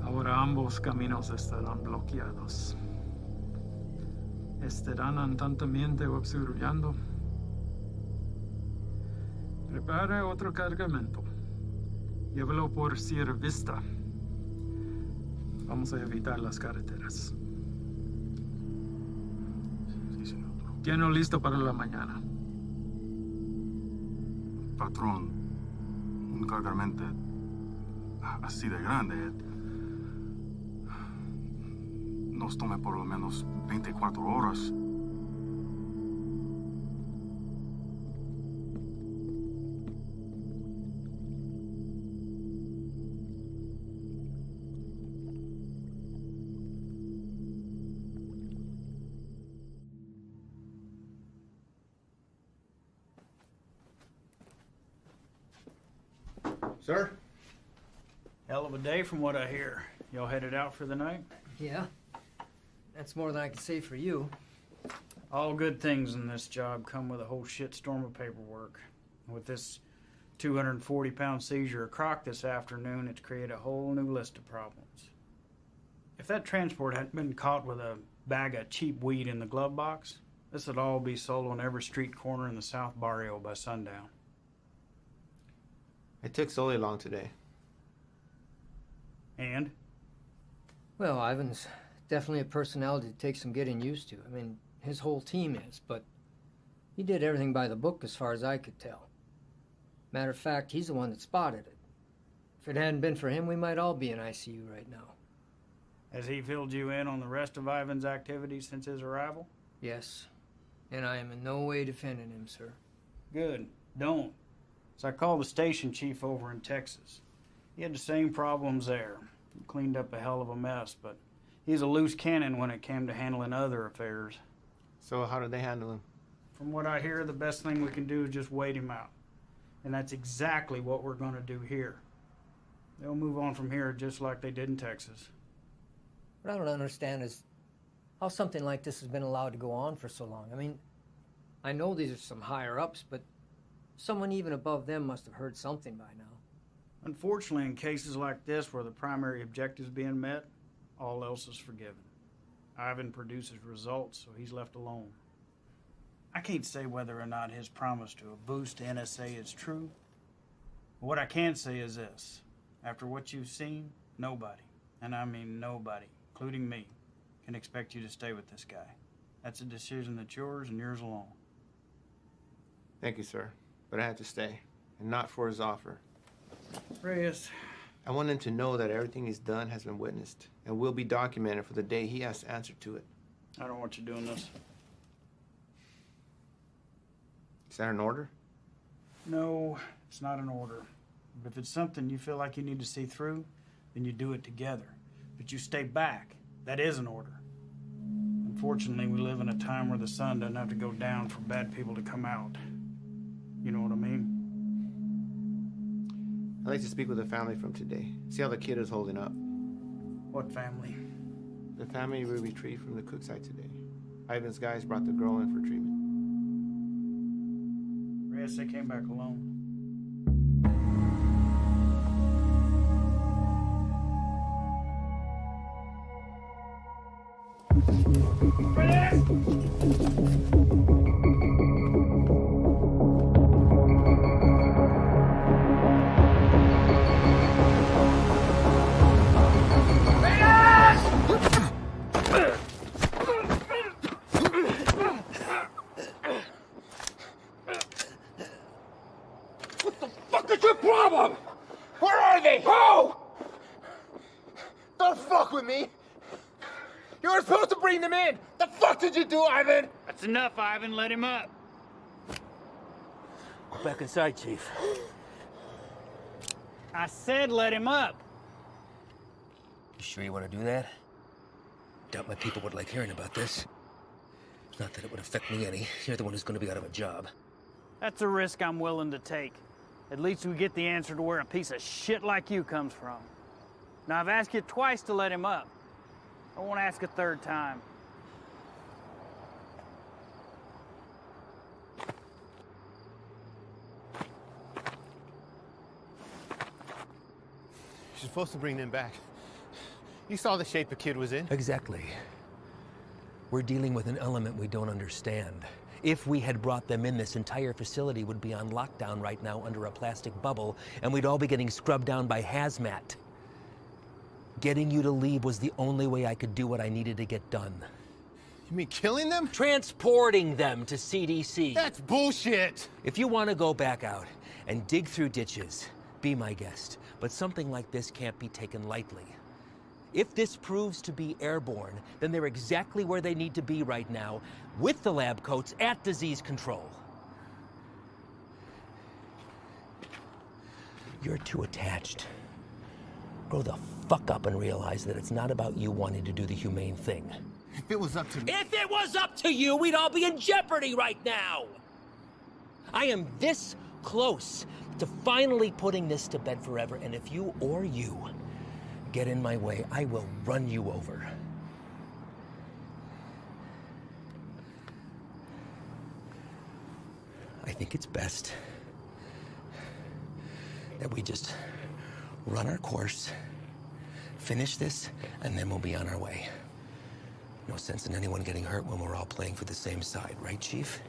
Ahora ambos caminos estarán bloqueados. Estarán constantemente observando. Prepara otro cargamento. Llévalo por Sierra Vista. Vamos a evitar las carreteras. Sí, señor. Tiene listo para la mañana. Patrón, un cargamento así de grande nos toma por lo menos 24 horas. Sir? Hell of a day from what I hear. Y'all headed out for the night? Yeah. That's more than I can say for you. All good things in this job come with a whole shitstorm of paperwork. With this 240-pound seizure of croc this afternoon, it's created a whole new list of problems. If that transport hadn't been caught with a bag of cheap weed in the glove box, this would all be sold on every street corner in the South Barrio by sundown. It took Sully long today. And? Well, Ivan's definitely a personality that takes some getting used to. I mean, his whole team is, but he did everything by the book as far as I could tell. Matter of fact, he's the one that spotted it. If it hadn't been for him, we might all be in ICU right now. Has he filled you in on the rest of Ivan's activities since his arrival? Yes. And I am in no way defending him, sir. Good. Don't. So I called the station chief over in Texas. He had the same problems there. He cleaned up a hell of a mess, but he's a loose cannon when it came to handling other affairs. So how did they handle him? From what I hear, the best thing we can do is just wait him out. And that's exactly what we're going to do here. They'll move on from here just like they did in Texas. What I don't understand is how something like this has been allowed to go on for so long. I mean, I know these are some higher-ups, but someone even above them must have heard something by now. Unfortunately, in cases like this where the primary objective is being met, all else is forgiven. Ivan produces results, so he's left alone. I can't say whether or not his promise to a boost to NSA is true. But what I can say is this. After what you've seen, nobody, and I mean nobody, including me, can expect you to stay with this guy. That's a decision that's yours and yours alone. Thank you, sir. But I had to stay, and not for his offer. Reyes. I want him to know that everything he's done has been witnessed and will be documented for the day he has to answer to it. I don't want you doing this. Is that an order? No, it's not an order. But if it's something you feel like you need to see through, then you do it together. But you stay back. That is an order. Unfortunately, we live in a time where the sun doesn't have to go down for bad people to come out. You know what I mean? I'd like to speak with the family from today. See how the kid is holding up. What family? The family we retrieved from the cook site today. Ivan's guys brought the girl in for treatment. Reyes, they came back alone. That's enough, Ivan. Let him up. Go back inside, Chief. I said let him up. You sure you want to do that? Doubt my people would like hearing about this. Not that it would affect me any. You're the one who's going to be out of a job. That's a risk I'm willing to take. At least we get the answer to where a piece of shit like you comes from. Now, I've asked you twice to let him up. I won't ask a third time. You're supposed to bring them back. You saw the shape the kid was in. Exactly. We're dealing with an element we don't understand. If we had brought them in, this entire facility would be on lockdown right now under a plastic bubble, and we'd all be getting scrubbed down by hazmat. Getting you to leave was the only way I could do what I needed to get done. You mean killing them? Transporting them to CDC. That's bullshit! If you want to go back out and dig through ditches, be my guest. But something like this can't be taken lightly. If this proves to be airborne, then they're exactly where they need to be right now, with the lab coats at disease control. You're too attached. Grow the fuck up and realize that it's not about you wanting to do the humane thing. If it was up to me... If it was up to you, we'd all be in jeopardy right now! I am this close to finally putting this to bed forever. And if you or you get in my way, I will run you over. I think it's best that we just run our course, finish this, and then we'll be on our way. No sense in anyone getting hurt when we're all playing for the same side, right, Chief?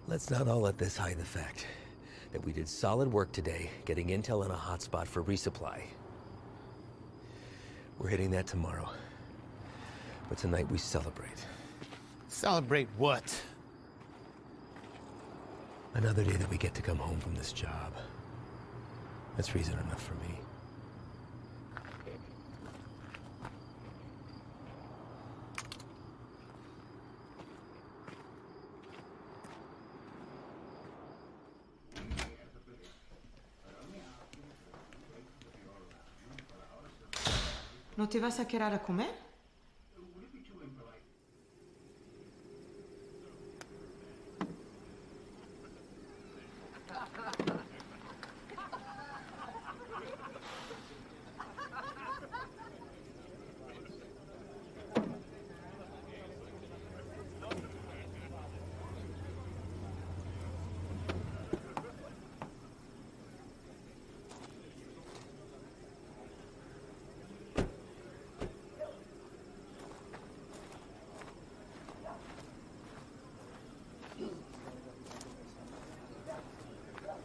Let's not all let this hide the fact that we did solid work today getting intel in a hotspot for resupply. We're hitting that tomorrow. But tonight we celebrate. Celebrate what? Another day that we get to come home from this job. That's reason enough for me. ¿No te vas a quedar a comer?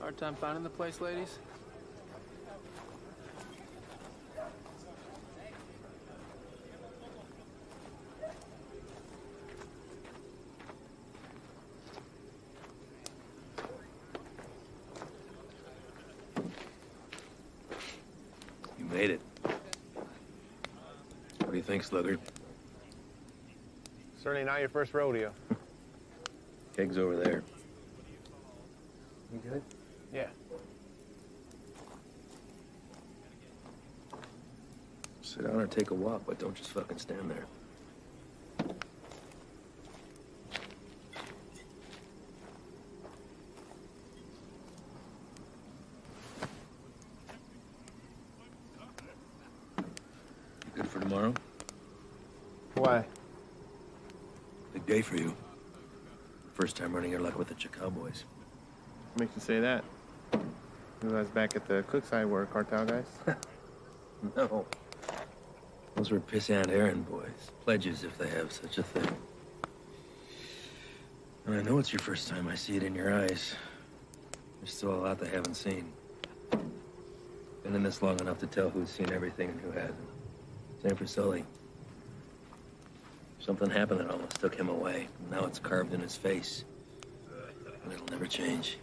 Hard time finding the place, ladies? You made it. What do you think, Sluggard? Certainly not your first rodeo. Keg's over there. You good? Yeah. Sit down or take a walk, but don't just fucking stand there. You good for tomorrow? Why? Big day for you. First time running your luck with the Cowboys. Makes you say that? You guys back at the cook side were cartel guys? No. Those were pissant errand boys. Pledges, if they have such a thing. And I know it's your first time. I see it in your eyes. There's still a lot they haven't seen. Been in this long enough to tell who's seen everything and who hasn't. Same for Sully. Something happened that almost took him away. Now it's carved in his face. And it'll never change.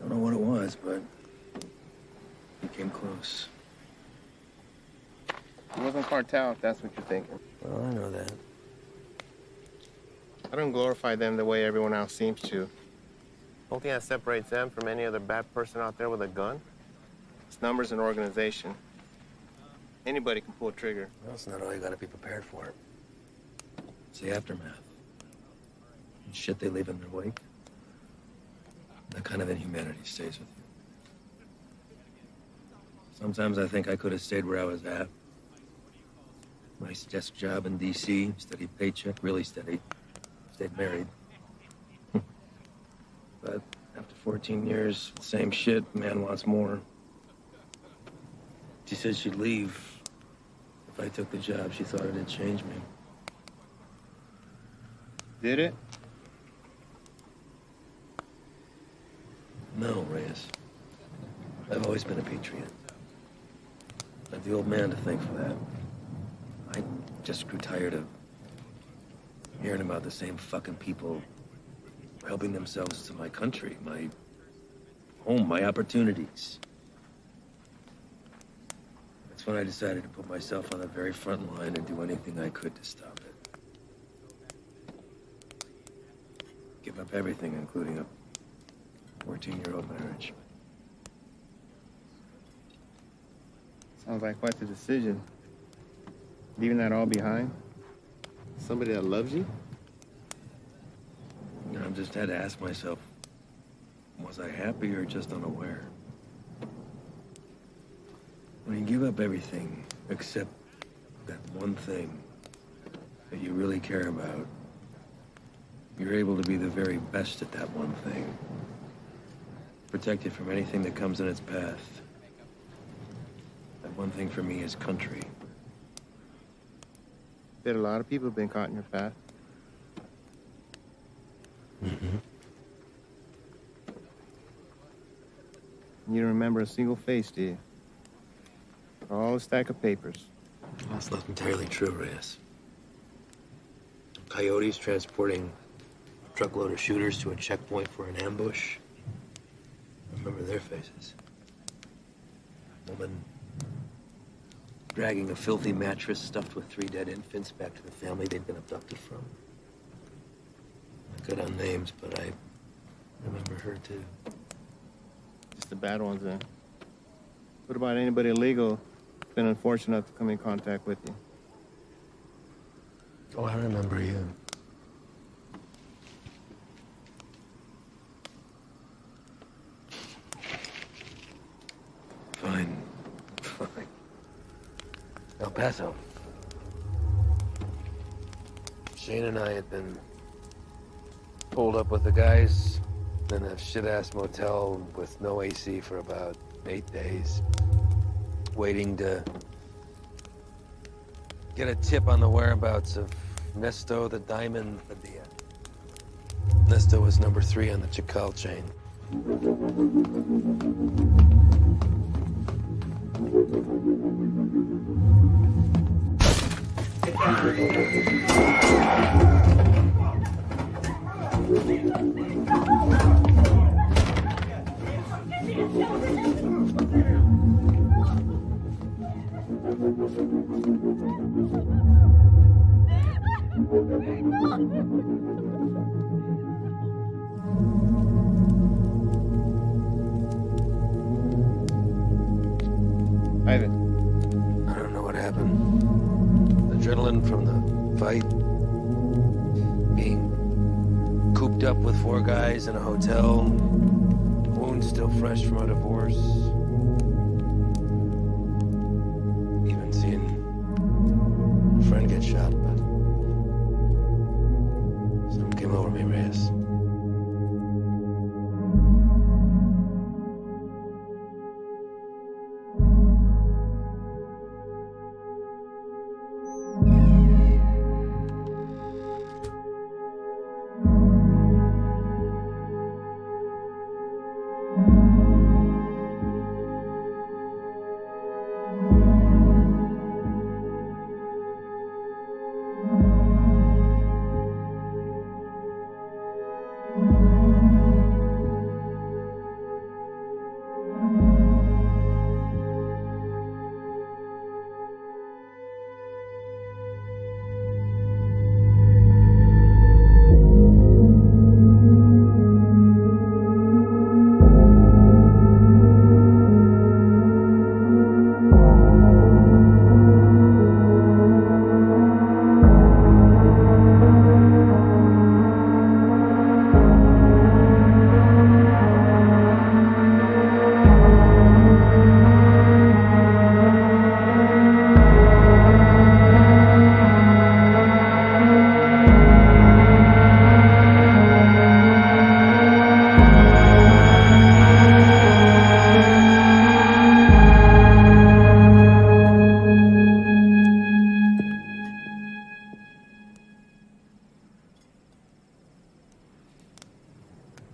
Don't know what it was, but he came close. It wasn't cartel, if that's what you're thinking. Well, I know that. I don't glorify them the way everyone else seems to. The only thing that separates them from any other bad person out there with a gun is numbers and organization. Anybody can pull a trigger. Well, that's not all you gotta be prepared for. It's the aftermath. And shit they leave in their wake. That kind of inhumanity stays with you. Sometimes I think I could have stayed where I was at. Nice desk job in D.C., steady paycheck, really steady. Stayed married. But after 14 years, same shit, man wants more. She said she'd leave if I took the job. She thought it'd change me. Did it? No, Reyes. I've always been a patriot. I have the old man to thank for that. I just grew tired of hearing about the same fucking people helping themselves to my country, my home, my opportunities. That's when I decided to put myself on the very front line and do anything I could to stop it. Give up everything, including a 14-year-old marriage. Sounds like quite the decision. Leaving that all behind? Somebody that loves you? I've just had to ask myself, was I happy or just unaware? When you give up everything except that one thing that you really care about, you're able to be the very best at that one thing. Protect it from anything that comes in its path. That one thing for me is country. Bet a lot of people have been caught in your path. Mm-hmm. You don't remember a single face, do you? All a stack of papers. That's not entirely true, Reyes. Coyotes transporting a truckload of shooters to a checkpoint for an ambush. I remember their faces. Woman dragging a filthy mattress stuffed with 3 dead infants back to the family they'd been abducted from. I'm good on names, but I remember her too. Just the bad ones, then. What about anybody illegal who's been unfortunate enough to come in contact with you? Oh, I remember you. Fine. Fine. El Paso. Shane and I had been pulled up with the guys in a shit-ass motel with no AC for about 8 days, waiting to get a tip on the whereabouts of Nesto the Diamond Padilla. Nesto was number 3 on the Chacal chain. Ivan. I don't know what happened. Adrenaline from the fight. Being cooped up with 4 guys in a hotel. Wounds still fresh from a divorce. Even seeing a friend get shot, but something came over me, Reyes.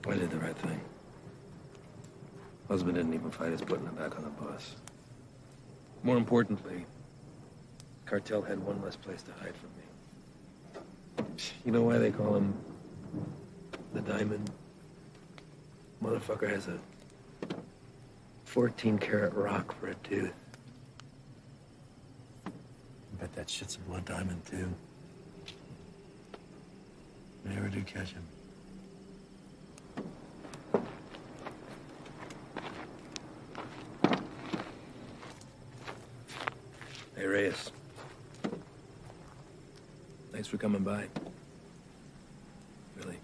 I did the right thing. Husband didn't even fight his putting him back on the bus. More importantly, cartel had one less place to hide from me. You know why they call him the Diamond? Motherfucker has a 14-karat rock for a tooth. I bet that shit's a blood diamond, too. I never do catch him. Hey, Reyes. Thanks for coming by. Really.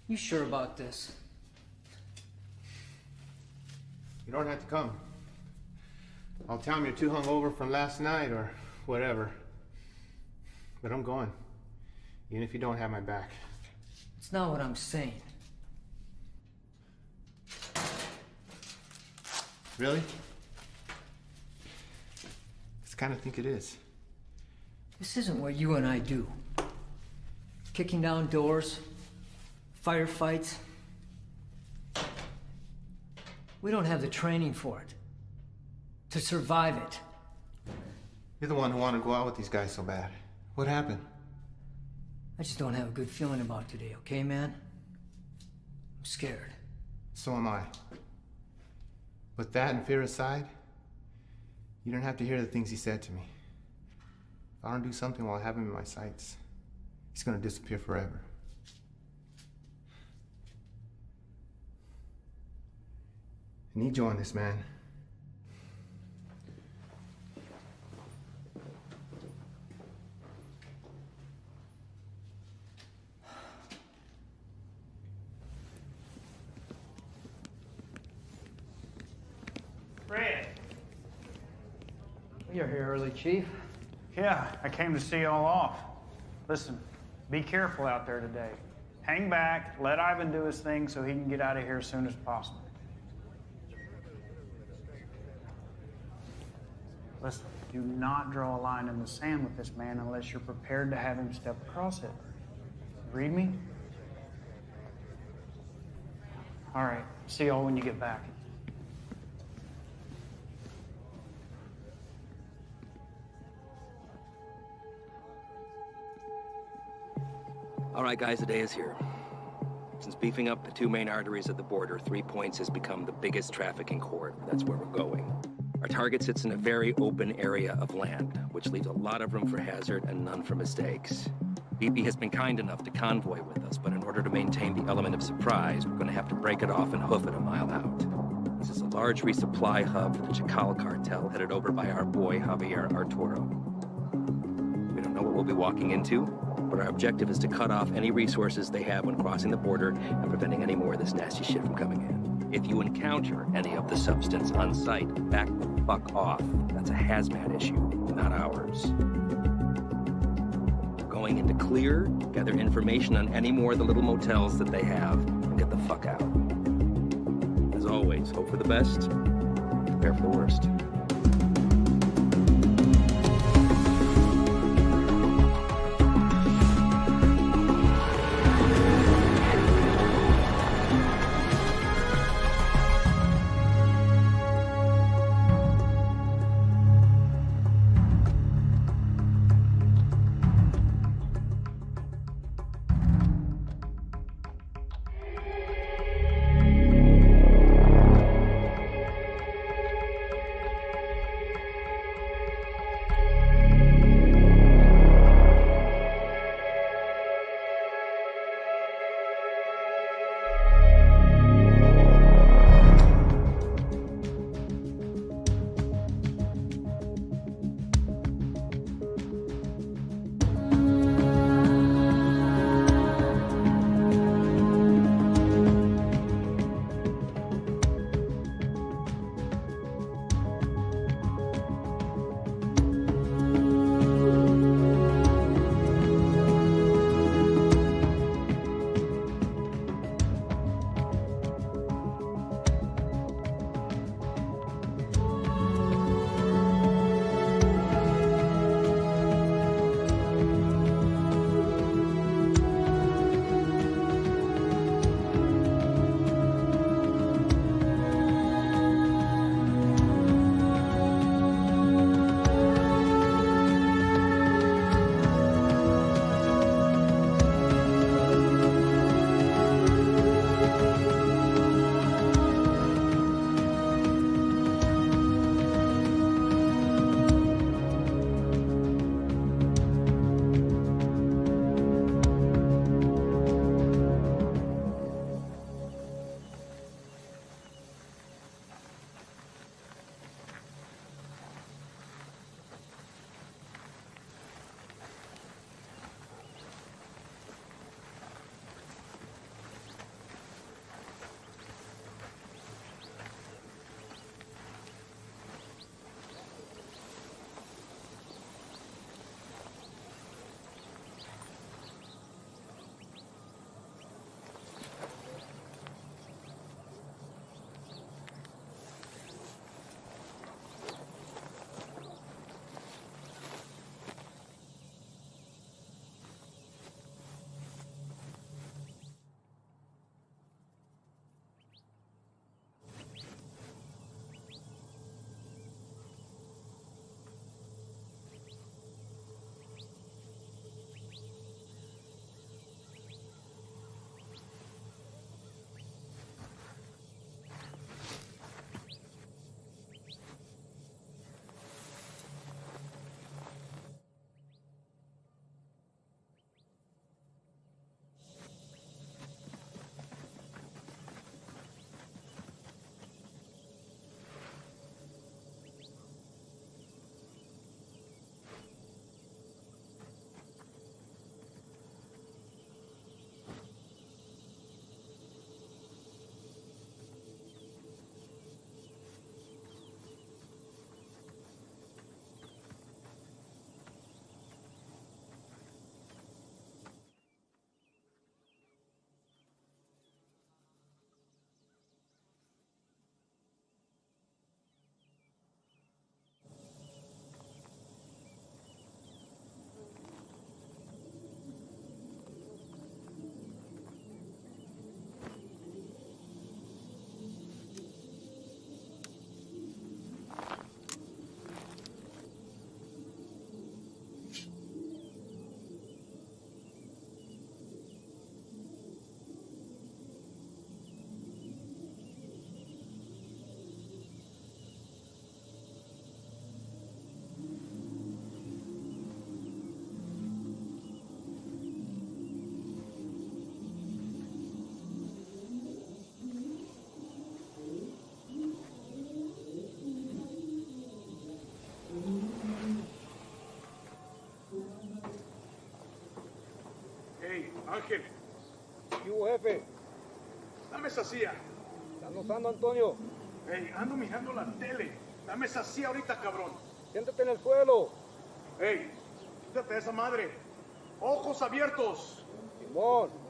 You sure about this? You don't have to come. I'll tell him you're too hungover from last night or whatever. But I'm going. Even if you don't have my back. It's not what I'm saying. Really? I kind of think it is. This isn't what you and I do. Kicking down doors, firefights. We don't have the training for it. To survive it. You're the one who wanted to go out with these guys so bad. What happened? I just don't have a good feeling about today, okay, man? I'm scared. So am I. But that and fear aside, you don't have to hear the things he said to me. If I don't do something while I have him in my sights, he's gonna disappear forever. I need you on this, man. Fred! You're here early, Chief. Yeah, I came to see you all off. Listen, be careful out there today. Hang back, let Ivan do his thing so he can get out of here as soon as possible. Listen, do not draw a line in the sand with this man unless you're prepared to have him step across it. Read me? All right, see y'all when you get back. All right, guys, the day is here. Since beefing up the two main arteries at the border, 3 Points has become the biggest trafficking corridor. That's where we're going. Our target sits in a very open area of land, which leaves a lot of room for hazard and none for mistakes. BP has been kind enough to convoy with us, but in order to maintain the element of surprise, we're going to have to break it off and hoof it a mile out. This is a large resupply hub for the Chacal cartel headed over by our boy Javier Arturo. We don't know what we'll be walking into, but our objective is to cut off any resources they have when crossing the border and preventing any more of this nasty shit from coming in. If you encounter any of the substance on site, back the fuck off. That's a hazmat issue, not ours. We're going into clear, gather information on any more of the little motels that they have, and get the fuck out. As always, hope for the best, prepare for the worst. Hey, Ángel. ¿Qué hubo, jefe? Dame esa silla. ¿Estás notando, Antonio? Hey, ando mirando la tele. Dame esa silla ahorita, cabrón. Siéntate en el suelo. Hey, quítate de esa madre. Ojos abiertos. Simón.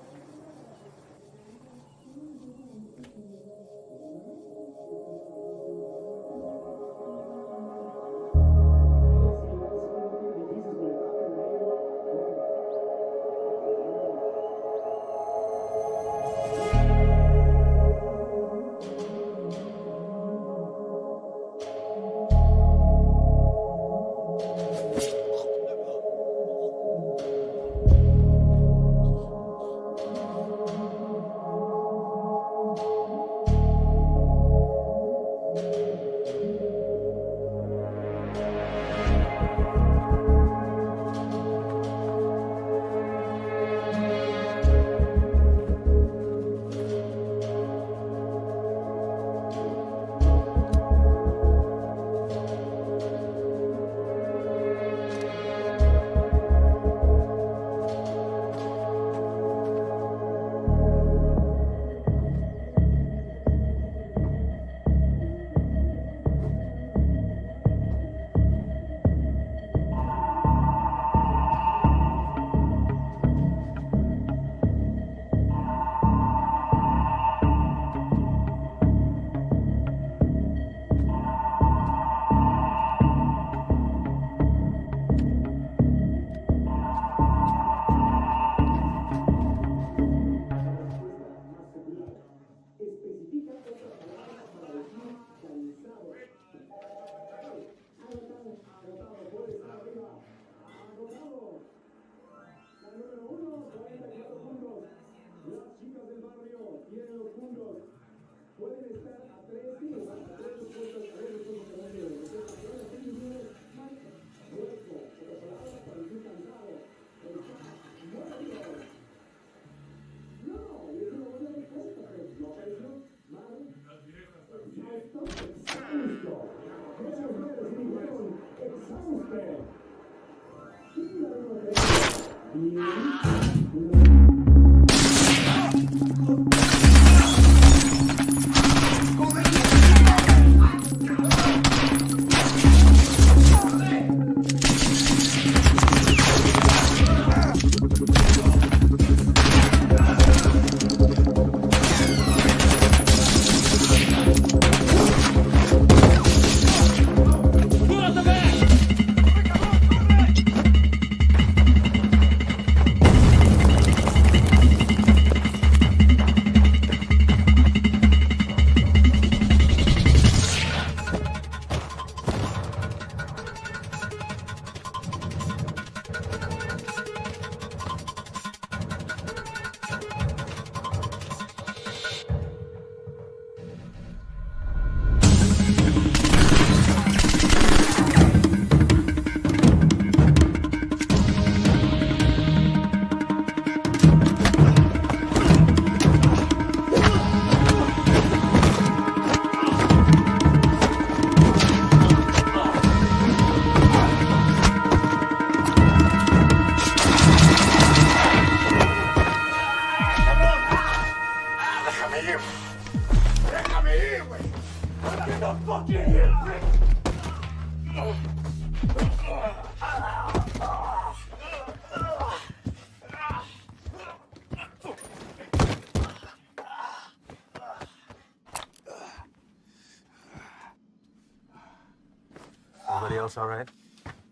Everybody else all right?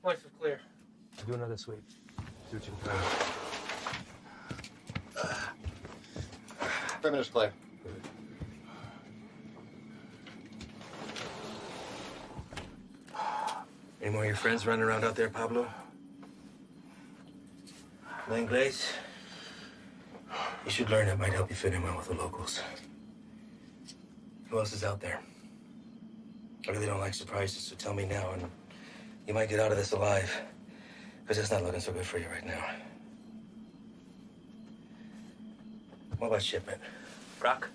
Lights are clear. Do another sweep. See what you can find. Perimeter's clear. Any more of your friends running around out there, Pablo? No Inglés? You should learn. It might help you fit in well with the locals. Who else is out there? I really don't like surprises, so tell me now, and you might get out of this alive, because it's not looking so good for you right now. What about shipment? Rock?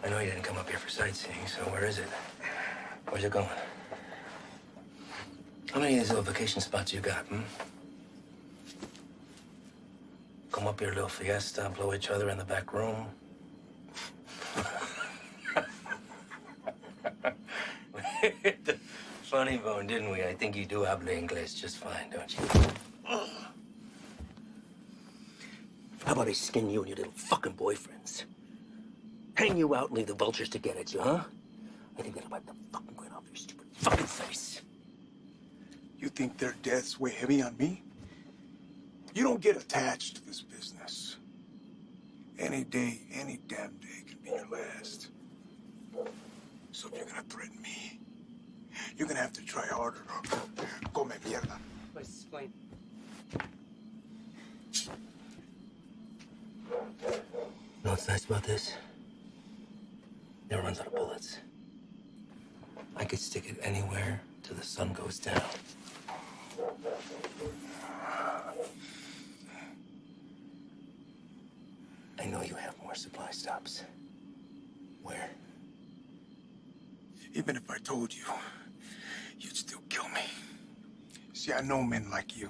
I know you didn't come up here for sightseeing, so where is it? Where's it going? How many of these little vacation spots you got, come up here, little fiesta, blow each other in the back room. Funny bone, didn't we? I think you do habla English just fine, don't you? How about I skin you and your little fucking boyfriends? Hang you out and leave the vultures to get at you, huh? I think that'll wipe the fucking grin off your stupid fucking face. You think their deaths weigh heavy on me? You don't get attached to this business. Any day, any damn day can be your last. So if you're gonna threaten me, you're gonna have to try harder. Come mierda. Explain. You know what's nice about this? Never runs out of bullets. I could stick it anywhere till the sun goes down. I know you have more supply stops. Where? Even if I told you, you'd still kill me. See, I know men like you.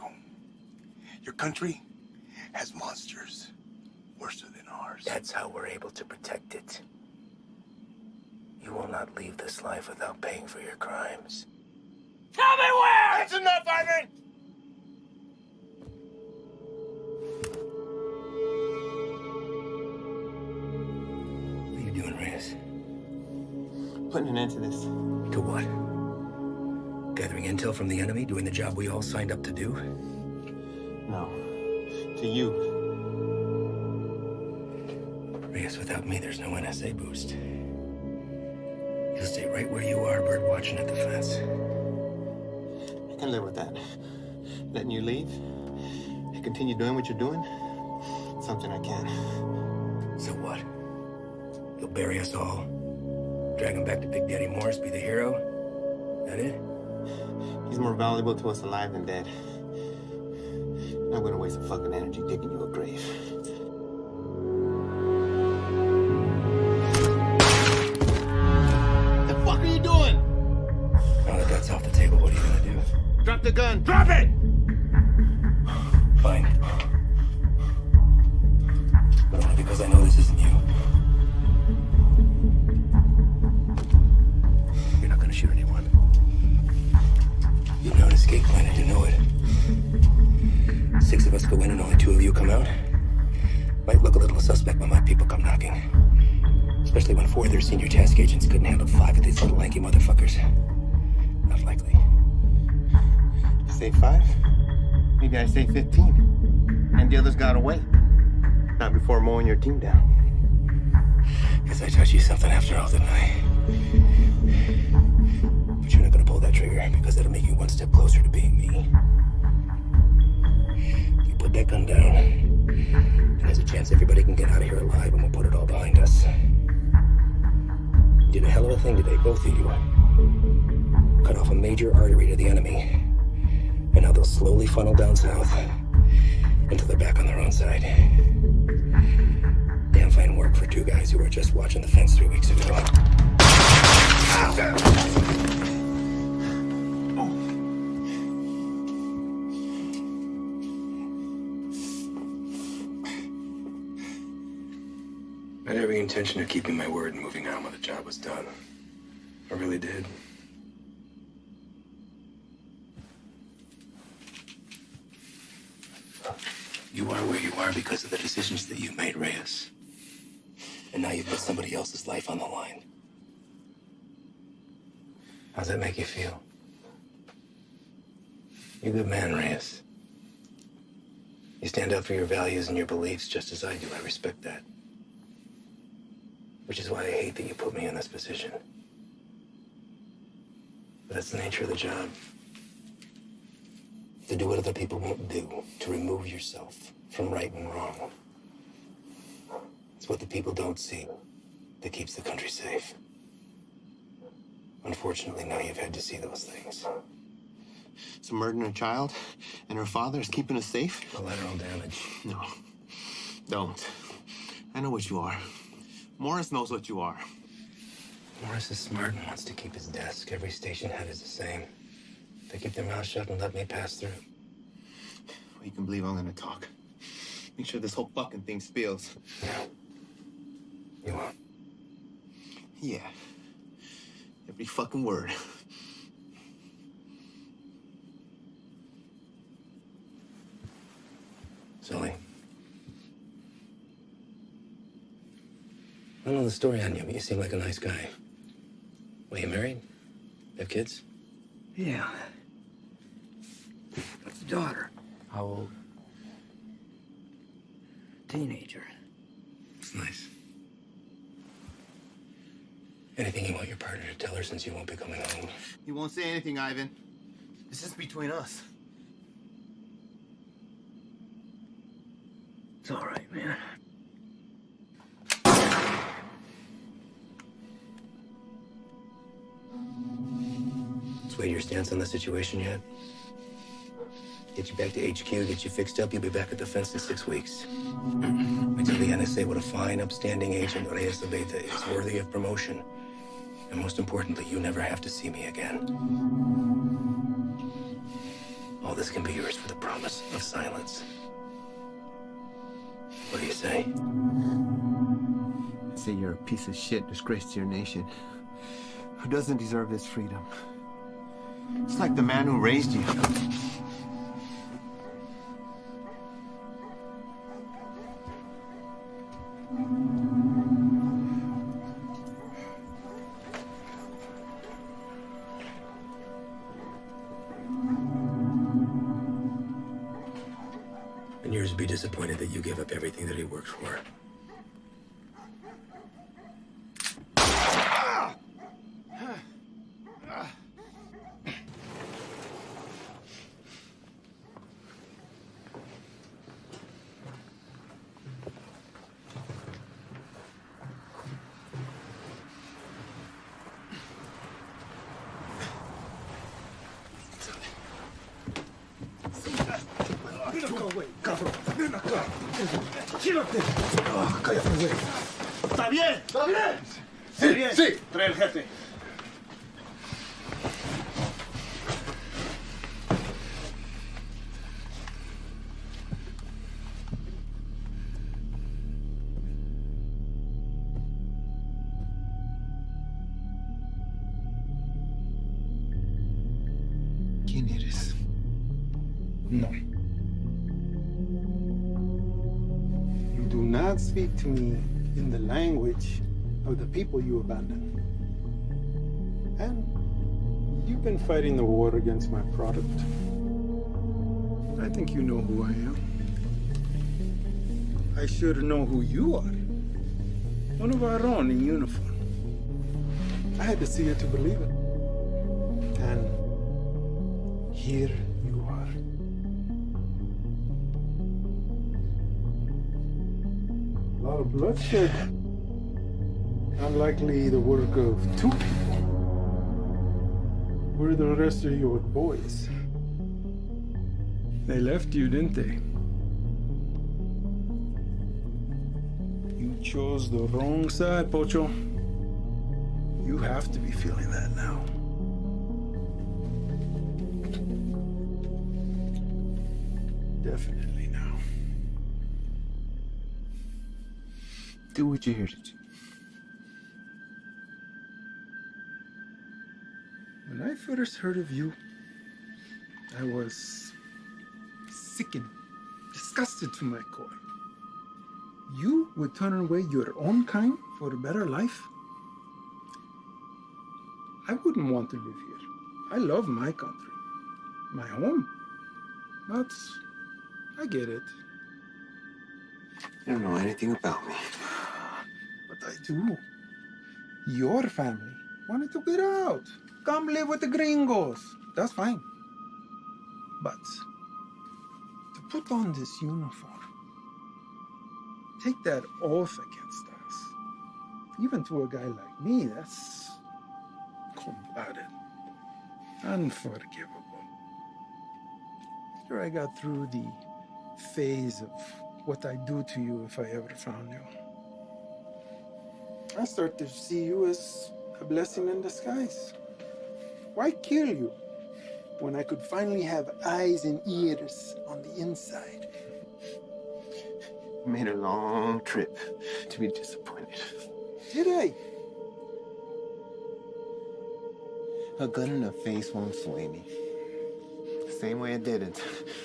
Your country has monsters worse than ours. That's how we're able to protect it. You will not leave this life without paying for your crimes. Tell me where! That's enough, Ivan! What are you doing, Reyes? Putting an end to this. To what? Gathering intel from the enemy, doing the job we all signed up to do? No. To you. Reyes, without me, there's no NSA boost. You'll stay right where you are, bird watching at the fence. I can live with that. Letting you leave and continue doing what you're doing, something I can. So what? You'll bury us all? Drag him back to Big Daddy Morris, be the hero? That it? He's more valuable to us alive than dead. I'm not gonna waste a fucking energy digging you a grave. The fuck are you doing? Now that that's off the table, what are you gonna do? Drop the gun. Drop it! Fine. But only because I know this isn't you. You're not gonna shoot anyone. You have an escape plan and you know it. 6 of us go in and only 2 of you come out. Might look a little suspect when my people come knocking. Especially when 4 of their senior task agents couldn't handle 5 of these little lanky motherfuckers. Not likely. You say 5? Maybe I say 15. And the others got away. Not before mowing your team down. Guess I taught you something after all, didn't I? But you're not gonna pull that trigger because that'll make you one step closer to being me. You put that gun down, and there's a chance everybody can get out of here alive and we'll put it all behind us. You did a hell of a thing today, both of you. Cut off a major artery to the enemy. And now they'll slowly funnel down south until they're back on their own side. Damn fine work for 2 guys who were just watching the fence 3 weeks ago. I had every intention of keeping my word and moving on when the job was done. I really did. You are where you are because of the decisions that you made, Reyes. And now you've put somebody else's life on the line. How's that make you feel? You're a good man, Reyes. You stand up for your values and your beliefs just as I do. I respect that. Which is why I hate that you put me in this position. But that's the nature of the job. To do what other people won't do. To remove yourself from right and wrong. It's what the people don't see that keeps the country safe. Unfortunately, now you've had to see those things. So murdering a child and her father is keeping us safe? Collateral damage. No. Don't. I know what you are. Morris knows what you are. Morris is smart and wants to keep his desk. Every station head is the same. They keep their mouth shut and let me pass through. Well, you can believe I'm gonna talk. Make sure this whole fucking thing spills. You won't. Yeah. Every fucking word. Sully. I don't know the story on you, but you seem like a nice guy. Well, you married? Have kids? Yeah. What's the daughter? How old? Teenager. It's nice. Anything you want your partner to tell her since you won't be coming home? He won't say anything, Ivan. It's just between us. It's all right, man. Swayed your stance on the situation yet? Get you back to HQ, get you fixed up, you'll be back at the fence in 6 weeks. We tell the NSA what a fine, upstanding agent Reyes Abeta is, worthy of promotion. And most importantly, you never have to see me again. All this can be yours for the promise of silence. What do you say? I say you're a piece of shit, disgrace to your nation, who doesn't deserve this freedom. It's like the man who raised you. And yours would be disappointed that you gave up everything that he worked for. ¿Está bien? ¿Está bien? Sí, bien. Sí. Trae el jefe. ¿Quién eres? No. You do not speak to me in the language of the people you abandoned. And you've been fighting the war against my product. I think you know who I am. I should know who you are. One of our own in uniform. I had to see it to believe it. And here you are. A lot of bloodshed. Unlikely the work of two people. Where are the rest of your boys? They left you, didn't they? You chose the wrong side, Pocho. You have to be feeling that now. Definitely now. Do what you're here to do. When I first heard of you, I was sickened, disgusted to my core. You would turn away your own kind for a better life? I wouldn't want to live here. I love my country, my home. But I get it. You don't know anything about me. But I do. Your family wanted to get out. Come live with the gringos. That's fine. But to put on this uniform, take that oath against us, even to a guy like me, that's cold-blooded, unforgivable. After I got through the phase of what I'd do to you if I ever found you, I start to see you as a blessing in disguise. Why kill you when I could finally have eyes and ears on the inside? Made a long trip to be disappointed. Did I? A gun in the face won't sway me. Same way it didn't.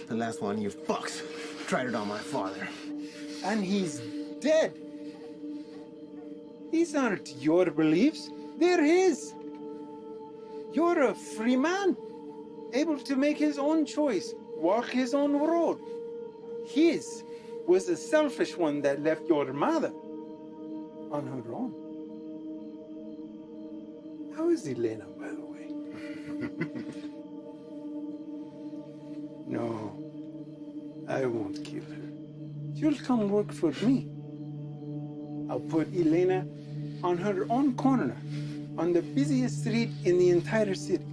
The last one you fucks tried it on my father. And he's dead. These aren't your beliefs, they're his. You're a free man, able to make his own choice, walk his own road. His was the selfish one that left your mother on her own. How is Elena, by the way? No, I won't kill her. She'll come work for me. I'll put Elena on her own corner, on the busiest street in the entire city.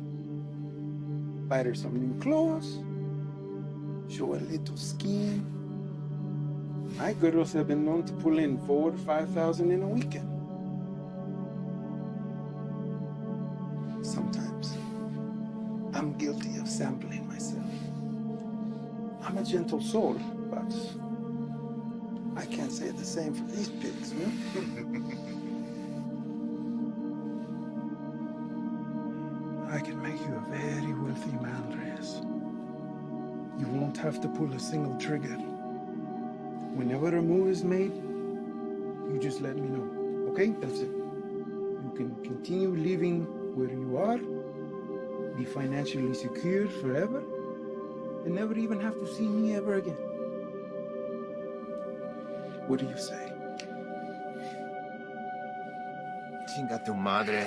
Buy her some new clothes, show a little scheme. My girls have been known to pull in 4,000 or 5,000 in a weekend. Sometimes I'm guilty of sampling myself. I'm a gentle soul, but I can't say the same for these pigs, huh? I can make you a very wealthy man, Reyes. You won't have to pull a single trigger. Whenever a move is made, you just let me know, okay? That's it. You can continue living where you are, be financially secure forever, and never even have to see me ever again. What do you say? Chinga tu madre.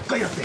¡Cállate!